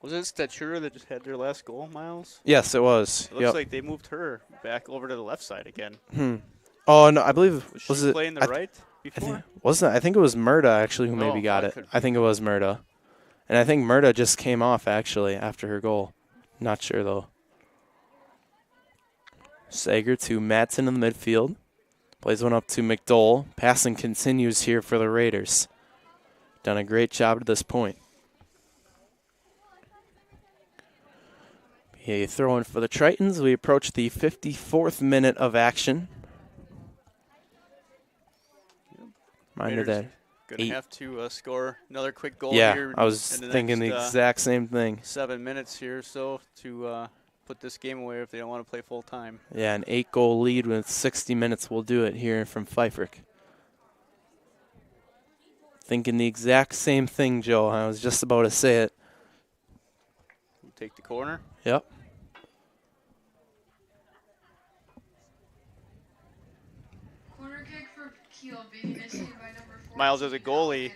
Was it Statura that just had their last goal, Miles? Yes, it was. It looks like they moved her back over to the left side again. Oh, no, I believe, was it playing the right before? I think it was Murda, actually, who maybe got it. I think it was Murda. And I think Murda just came off, actually, after her goal. Not sure, though. Sager to Madsen in the midfield. Plays one up to McDowell. Passing continues here for the Raiders. Done a great job at this point. A throw-in for the Tritons. We approach the 54th minute of action. Reminder that going to have to score another quick goal yeah, here. I was thinking the exact same thing. 7 minutes here or so to put this game away if they don't want to play full time. Yeah, an 8-goal lead with 60 minutes will do it here from Pfeifferk. Thinking the exact same thing, Joe. I was just about to say it. Take the corner. Yep. Corner kick for Kiel being initiated by number 4. Miles, as a goalie,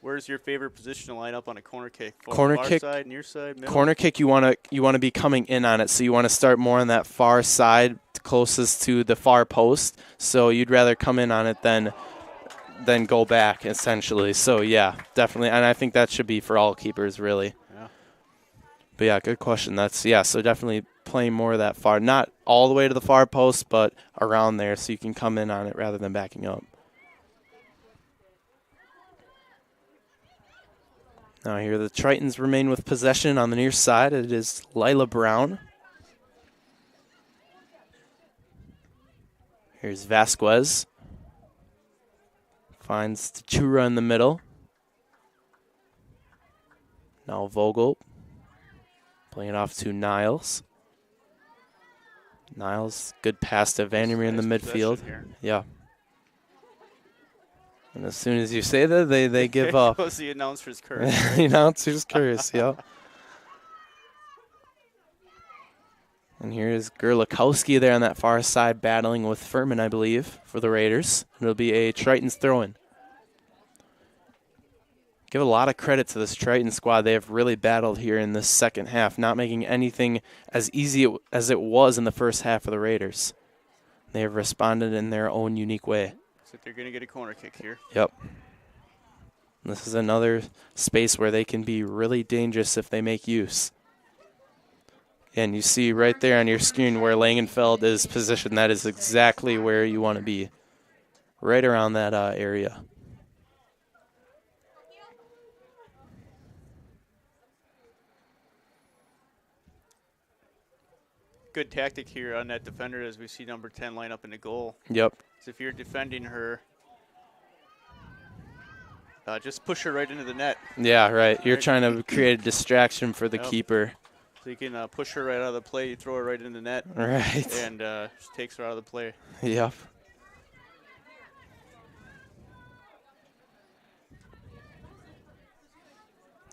where's your favorite position to line up on a corner kick? Corner far kick, side, near side, middle? Corner kick. You want to be coming in on it, so you want to start more on that far side, closest to the far post. So you'd rather come in on it than go back, essentially. So yeah, definitely, and I think that should be for all keepers, really. Yeah. But yeah, good question. So definitely playing more of that far, not all the way to the far post, but around there, so you can come in on it rather than backing up. Now here the Tritons remain with possession on the near side. It is Lila Brown. Here's Vasquez. Finds Tachura in the middle. Now Vogel. Playing it off to Niles. Niles, good pass to Vandermeer in the midfield. Yeah. And as soon as you say that, they give up. That was the announcer's curse. The announcer's curse, yeah. And here's Gerlikowski there on that far side battling with Furman, I believe, for the Raiders. It'll be a Tritons throw-in. Give a lot of credit to this Triton squad. They have really battled here in this second half, not making anything as easy as it was in the first half for the Raiders. They have responded in their own unique way. So they're going to get a corner kick here. Yep. This is another space where they can be really dangerous if they make use. And you see right there on your screen where Langenfeld is positioned. That is exactly where you want to be, right around that area. Good tactic here on that defender as we see number 10 line up in the goal. Yep. So if you're defending her, just push her right into the net. Yeah, right. You're trying to create a distraction for the keeper. So you can push her right out of the play. You throw her right in the net. Right. And just takes her out of the play. Yep.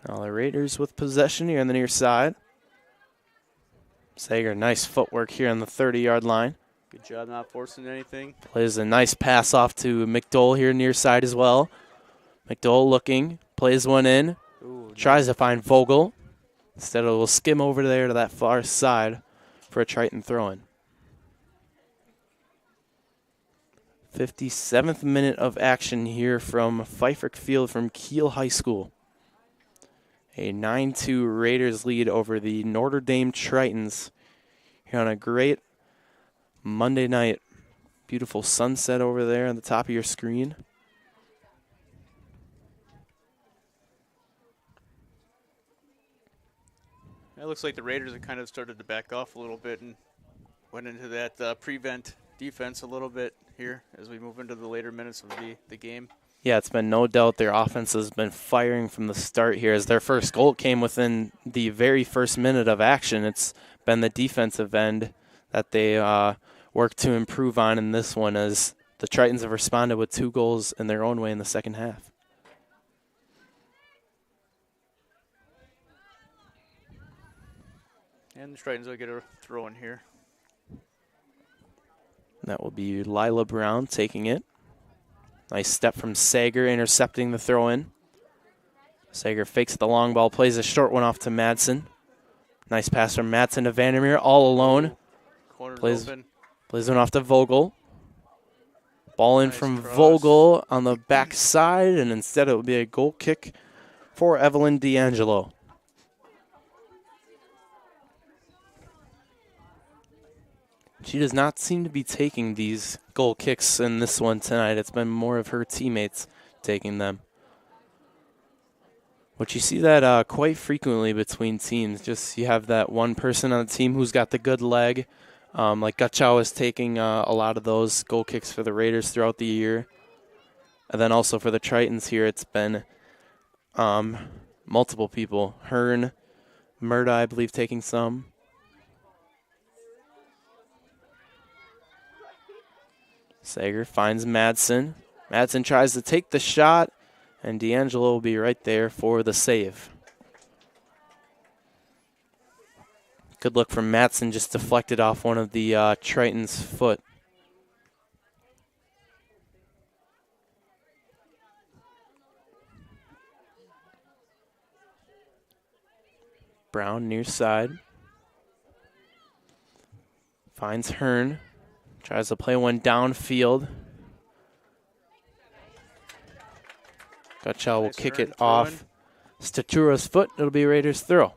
Now the Raiders with possession here on the near side. Sager, nice footwork here on the 30-yard line. Good job not forcing anything. Plays a nice pass off to McDowell here near side as well. McDowell looking, plays one in, tries to find Vogel. Instead, it will skim over there to that far side for a Triton throw-in. 57th minute of action here from Pfeiffer Field from Kiel High School. A 9-2 Raiders lead over the Notre Dame Tritons here on a great Monday night. Beautiful sunset over there on the top of your screen. It looks like the Raiders have kind of started to back off a little bit and went into that prevent defense a little bit here as we move into the later minutes of the game. Yeah, it's been no doubt their offense has been firing from the start here. As their first goal came within the very first minute of action, it's been the defensive end that they worked to improve on in this one, as the Tritons have responded with 2 goals in their own way in the second half. And the Tritons will get a throw in here. That will be Lila Brown taking it. Nice step from Sager, intercepting the throw-in. Sager fakes the long ball, plays a short one off to Madsen. Nice pass from Madsen to Vandermeer, all alone. Corner's open. Plays one off to Vogel. Ball in from Vogel on the back side, and instead it will be a goal kick for Evelyn D'Angelo. She does not seem to be taking these goal kicks in this one tonight. It's been more of her teammates taking them. But you see that quite frequently between teams. Just you have that one person on the team who's got the good leg. Like Gutchow is taking a lot of those goal kicks for the Raiders throughout the year. And then also for the Tritons here, it's been multiple people. Hearn, Murda, I believe, taking some. Sager finds Madsen. Madsen tries to take the shot, and D'Angelo will be right there for the save. Good look from Madsen, just deflected off one of the Tritons' foot. Brown near side. Finds Hearn. Tries to play one downfield. Gutchow will kick it off Statura's foot. It'll be Raiders' throw.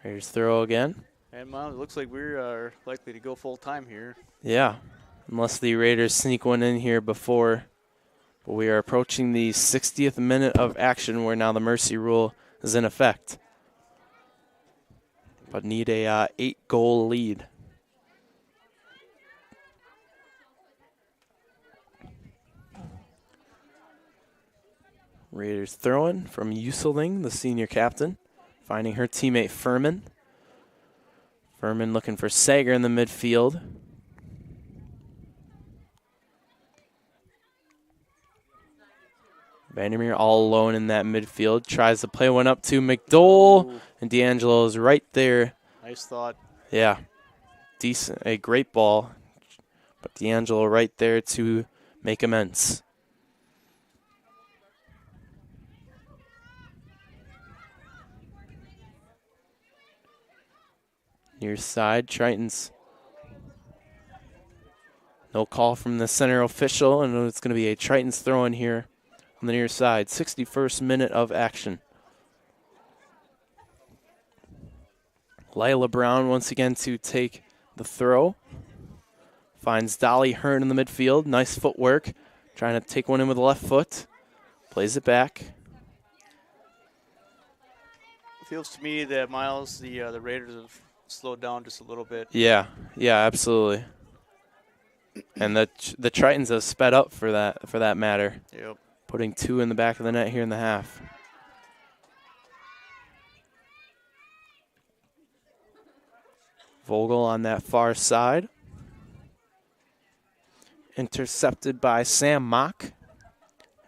Raiders' throw again. And Miles, it looks like we are likely to go full time here. Yeah, unless the Raiders sneak one in here before. But we are approaching the 60th minute of action where now the mercy rule is in effect. But need a 8-goal lead. Raiders throwing from Useling, the senior captain, finding her teammate Furman. Furman looking for Sager in the midfield. Vandermeer all alone in that midfield. Tries to play one up to McDowell. Ooh. And D'Angelo is right there. Nice thought. Yeah. Decent. A great ball. But D'Angelo right there to make amends. Near side, Tritons. No call from the center official, and it's going to be a Tritons throw in here on the near side. 61st minute of action. Lila Brown once again to take the throw. Finds Dolly Hearn in the midfield. Nice footwork. Trying to take one in with the left foot. Plays it back. It feels to me that, Miles, the Raiders have slowed down just a little bit. Yeah, absolutely. And the Tritons have sped up for that matter. Yep. Putting 2 in the back of the net here in the half. Vogel on that far side. Intercepted by Sam Mock.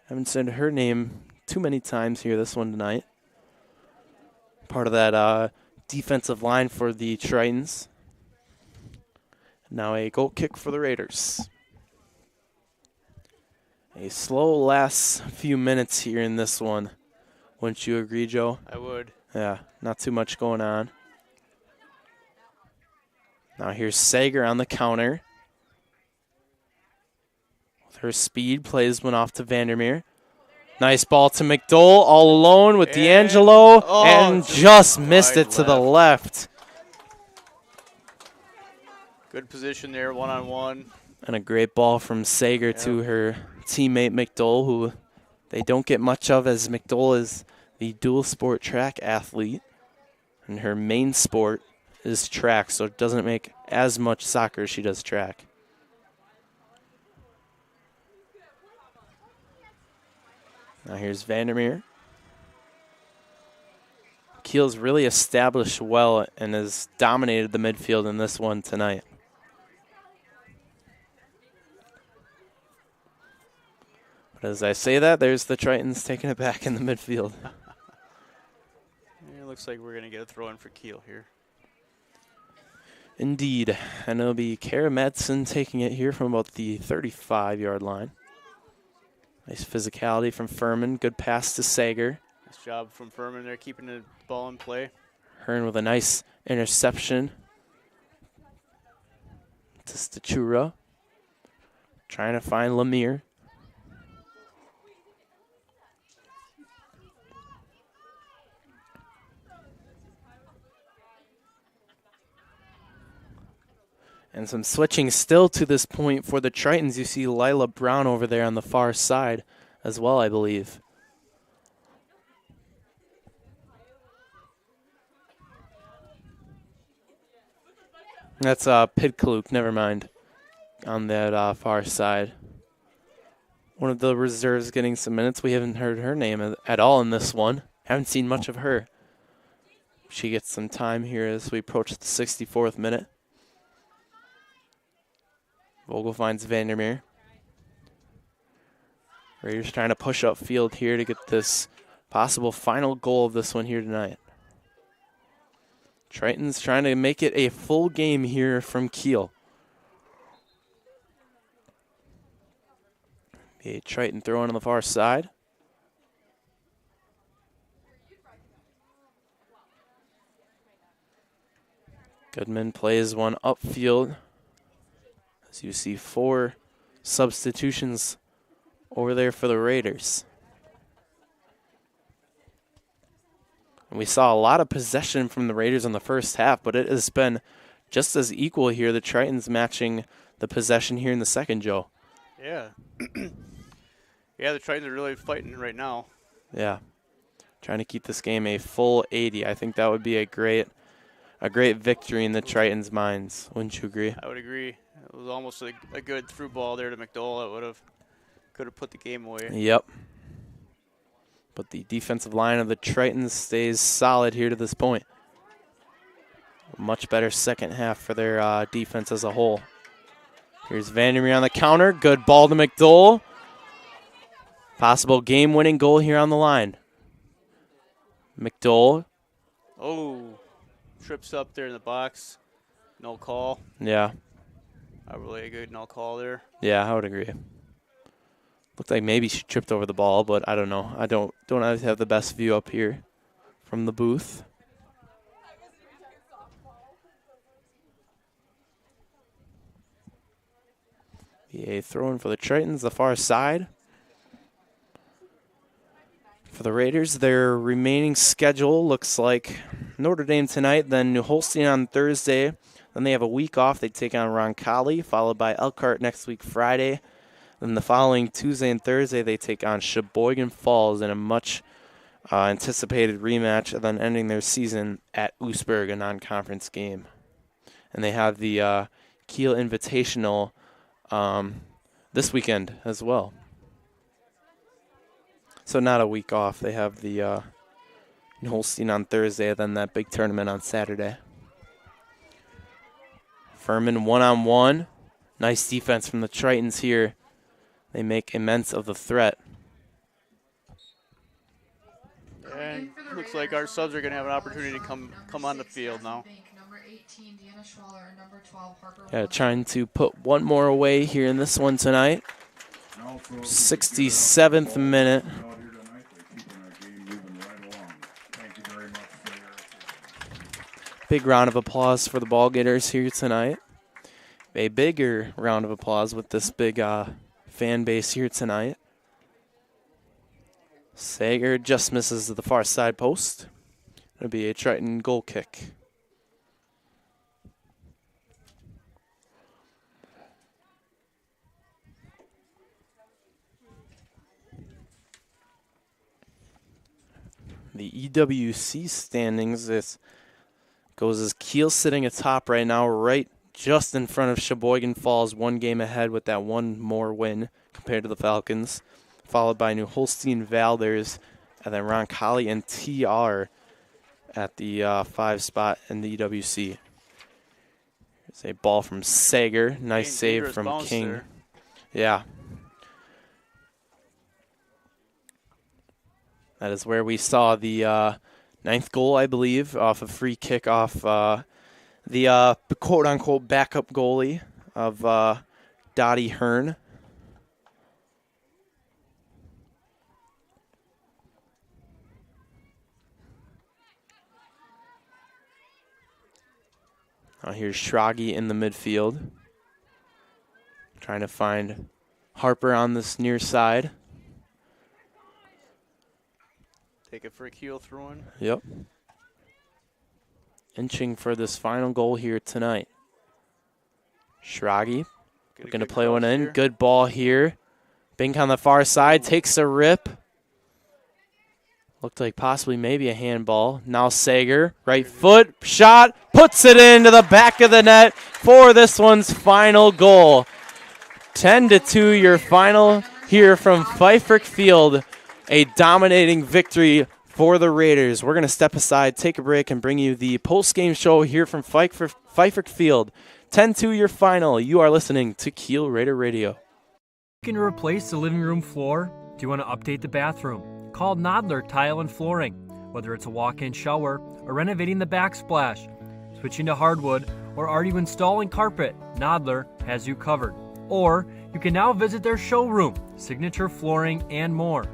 Haven't said her name too many times here this one tonight. part of that defensive line for the Tritons. Now a goal kick for the Raiders. A slow last few minutes here in this one. Wouldn't you agree, Joe? I would. Yeah, not too much going on. Now here's Sager on the counter. With her speed, plays one off to Vandermeer. Nice ball to McDowell, all alone with D'Angelo, and just missed it to the left. Good position there, one-on-one. And a great ball from Sager to her teammate McDowell, who they don't get much of, as McDowell is the dual sport track athlete, and her main sport is track, so it doesn't make as much soccer as she does track. Now here's Vandermeer. Kiel's really established well and has dominated the midfield in this one tonight. But as I say that, there's the Tritons taking it back in the midfield. It looks like we're going to get a throw in for Kiel here. Indeed. And it'll be Kara Madsen taking it here from about the 35-yard line. Nice physicality from Furman. Good pass to Sager. Nice job from Furman there, keeping the ball in play. Hearn with a nice interception to Stachura. Trying to find Lemire. And some switching still to this point for the Tritons. You see Lila Brown over there on the far side as well, I believe. That's Pidkluk, never mind, on that far side. One of the reserves getting some minutes. We haven't heard her name at all in this one. Haven't seen much of her. She gets some time here as we approach the 64th minute. Vogel finds Vandermeer. Raiders trying to push up field here to get this possible final goal of this one here tonight. Tritons trying to make it a full game here from Kiel. A Triton throwing on the far side. Goodman plays one upfield. As you see 4 substitutions over there for the Raiders. And we saw a lot of possession from the Raiders in the first half, but it has been just as equal here. The Tritons matching the possession here in the second, Joe. Yeah. Yeah, the Tritons are really fighting right now. Yeah. Trying to keep this game a full 80. I think that would be a great victory in the Tritons' minds. Wouldn't you agree? I would agree. It was almost a good through ball there to McDowell that could have put the game away. Yep. But the defensive line of the Tritons stays solid here to this point. Much better second half for their defense as a whole. Here's Vandermeer on the counter. Good ball to McDowell. Possible game-winning goal here on the line. McDowell. Oh, trips up there in the box. No call. Yeah. Not really a good no call there. Yeah, I would agree. Looked like maybe she tripped over the ball, but I don't know. I don't always have the best view up here from the booth. A throw in for the Tritons, the far side. For the Raiders, their remaining schedule looks like Notre Dame tonight, then New Holstein on Thursday. Then they have a week off. They take on Roncalli, followed by Elkhart next week Friday. Then the following Tuesday and Thursday, they take on Sheboygan Falls in a much anticipated rematch, and then ending their season at Oostburg, a non-conference game. And they have the Kiel Invitational this weekend as well. So not a week off. They have the New Holstein on Thursday, then that big tournament on Saturday. Furman one-on-one. Nice defense from the Tritons here. They make immense of the threat. And looks like our subs are going to have an opportunity to come on the field now. Yeah, trying to put one more away here in this one tonight. 67th minute. Big round of applause for the ball getters here tonight. A bigger round of applause with this big fan base here tonight. Sager just misses the far side post. It'll be a Triton goal kick. The EWC standings, this goes as Kiel sitting atop right now, right just in front of Sheboygan Falls, one game ahead with that one more win compared to the Falcons, followed by New Holstein Valders, and then Roncalli and TR at the 5 spot in the EWC. Here's a ball from Sager. Nice save from King. There. Yeah. That is where we saw the 9th goal, I believe, off a free kick off the quote-unquote backup goalie of Dottie Hearn. Here's Schragi in the midfield, trying to find Harper on this near side. Take it for a Kiel throw-in. Yep. Inching for this final goal here tonight. Schragi looking to play one in. Here. Good ball here. Bink on the far side, takes a rip. Looked like possibly maybe a handball. Now Sager, right foot, shot, puts it into the back of the net for this one's final goal. 10-2 your final here from Pfeiffer Field. A dominating victory for the Raiders. We're going to step aside, take a break, and bring you the post-game show here from Pfeiffer Field. 10-2 your final. You are listening to Kiel Raider Radio. Looking to replace the living room floor? Do you want to update the bathroom? Call Notre Tile and Flooring. Whether it's a walk-in shower or renovating the backsplash, switching to hardwood, or already installing carpet, Notre has you covered. Or you can now visit their showroom, Signature Flooring, and more.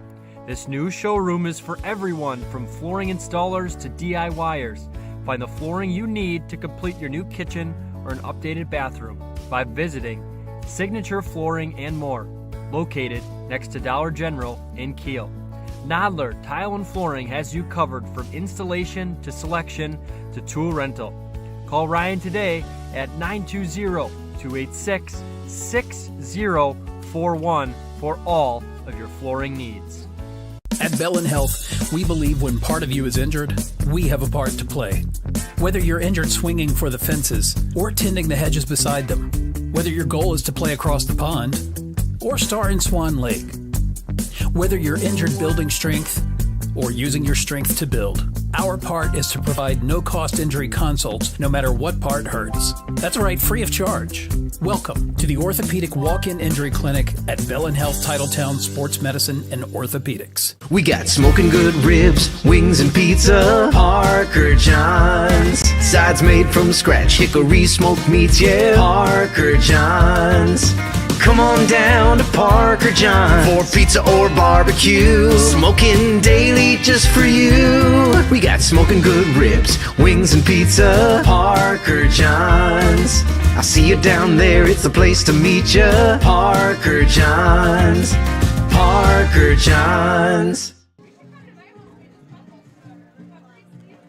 This new showroom is for everyone from flooring installers to DIYers. Find the flooring you need to complete your new kitchen or an updated bathroom by visiting Signature Flooring and more, located next to Dollar General in Kiel. Notre Tile and Flooring has you covered from installation to selection to tool rental. Call Ryan today at 920-286-6041 for all of your flooring needs. At Bellin Health, we believe when part of you is injured, we have a part to play. Whether you're injured swinging for the fences or tending the hedges beside them, whether your goal is to play across the pond or star in Swan Lake, whether you're injured building strength or using your strength to build, our part is to provide no-cost injury consults no matter what part hurts. That's right, free of charge. Welcome to the Orthopedic Walk-In Injury Clinic at Bellin Health Titletown Sports Medicine and Orthopedics. We got smoking good ribs, wings and pizza, Parker John's. Sides made from scratch, hickory smoked meats, yeah, Parker John's. Come on down to Parker John's for pizza or barbecue. Smoking daily just for you. We got smoking good ribs, wings and pizza, Parker John's. I see you down there, it's the place to meet ya. Parker John's, Parker John's.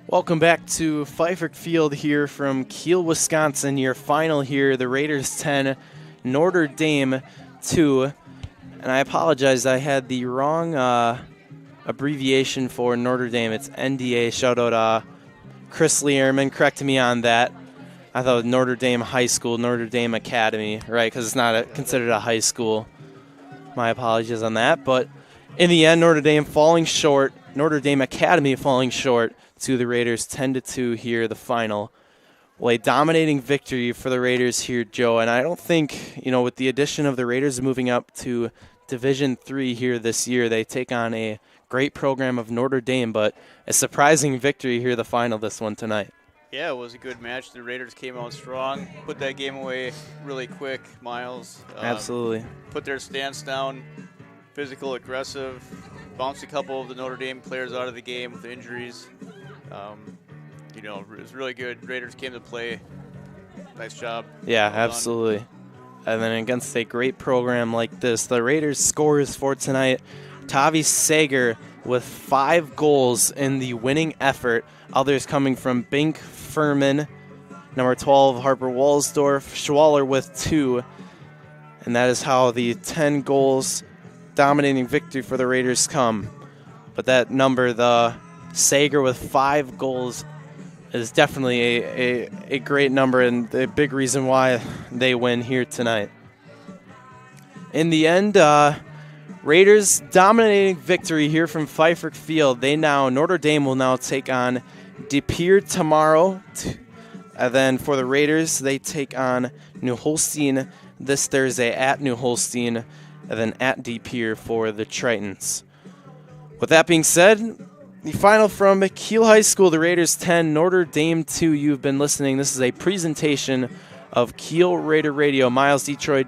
Welcome back to Pfeiffer Field here from Kiel, Wisconsin. Your final here, the Raiders 10, Notre Dame 2. And I apologize, I had the wrong abbreviation for Notre Dame. It's NDA. Shout out Chris Learman, corrected me on that. I thought Notre Dame High School, Notre Dame Academy, right, because it's not considered a high school. My apologies on that. But in the end, Notre Dame falling short, Notre Dame Academy falling short to the Raiders 10-2 here, the final. Well, a dominating victory for the Raiders here, Joe. And I don't think, with the addition of the Raiders moving up to Division III here this year, they take on a great program of Notre Dame, but a surprising victory here, the final, this one tonight. Yeah, it was a good match. The Raiders came out strong, put that game away really quick, Miles. Absolutely. Put their stance down, physical, aggressive, bounced a couple of the Notre Dame players out of the game with injuries. It was really good. Raiders came to play. Nice job. Yeah, well absolutely. And then against a great program like this, the Raiders scores for tonight, Tavi Sager with 5 goals in the winning effort. Others coming from Bink, Furman, number 12, Harper Walsdorf, Schwaller with 2. And that is how the 10 goals dominating victory for the Raiders come. But that number, the Sager with 5 goals, is definitely a great number and a big reason why they win here tonight. In the end, Raiders dominating victory here from Pfeiffer Field. Notre Dame will now take on De Pere tomorrow. And then for the Raiders, they take on New Holstein this Thursday at New Holstein, and then at De Pere for the Tritons. With that being said, the final from Kiel High School, the Raiders 10, Notre Dame 2. You've been listening. This is a presentation of Kiel Raider Radio. Miles, Detroit.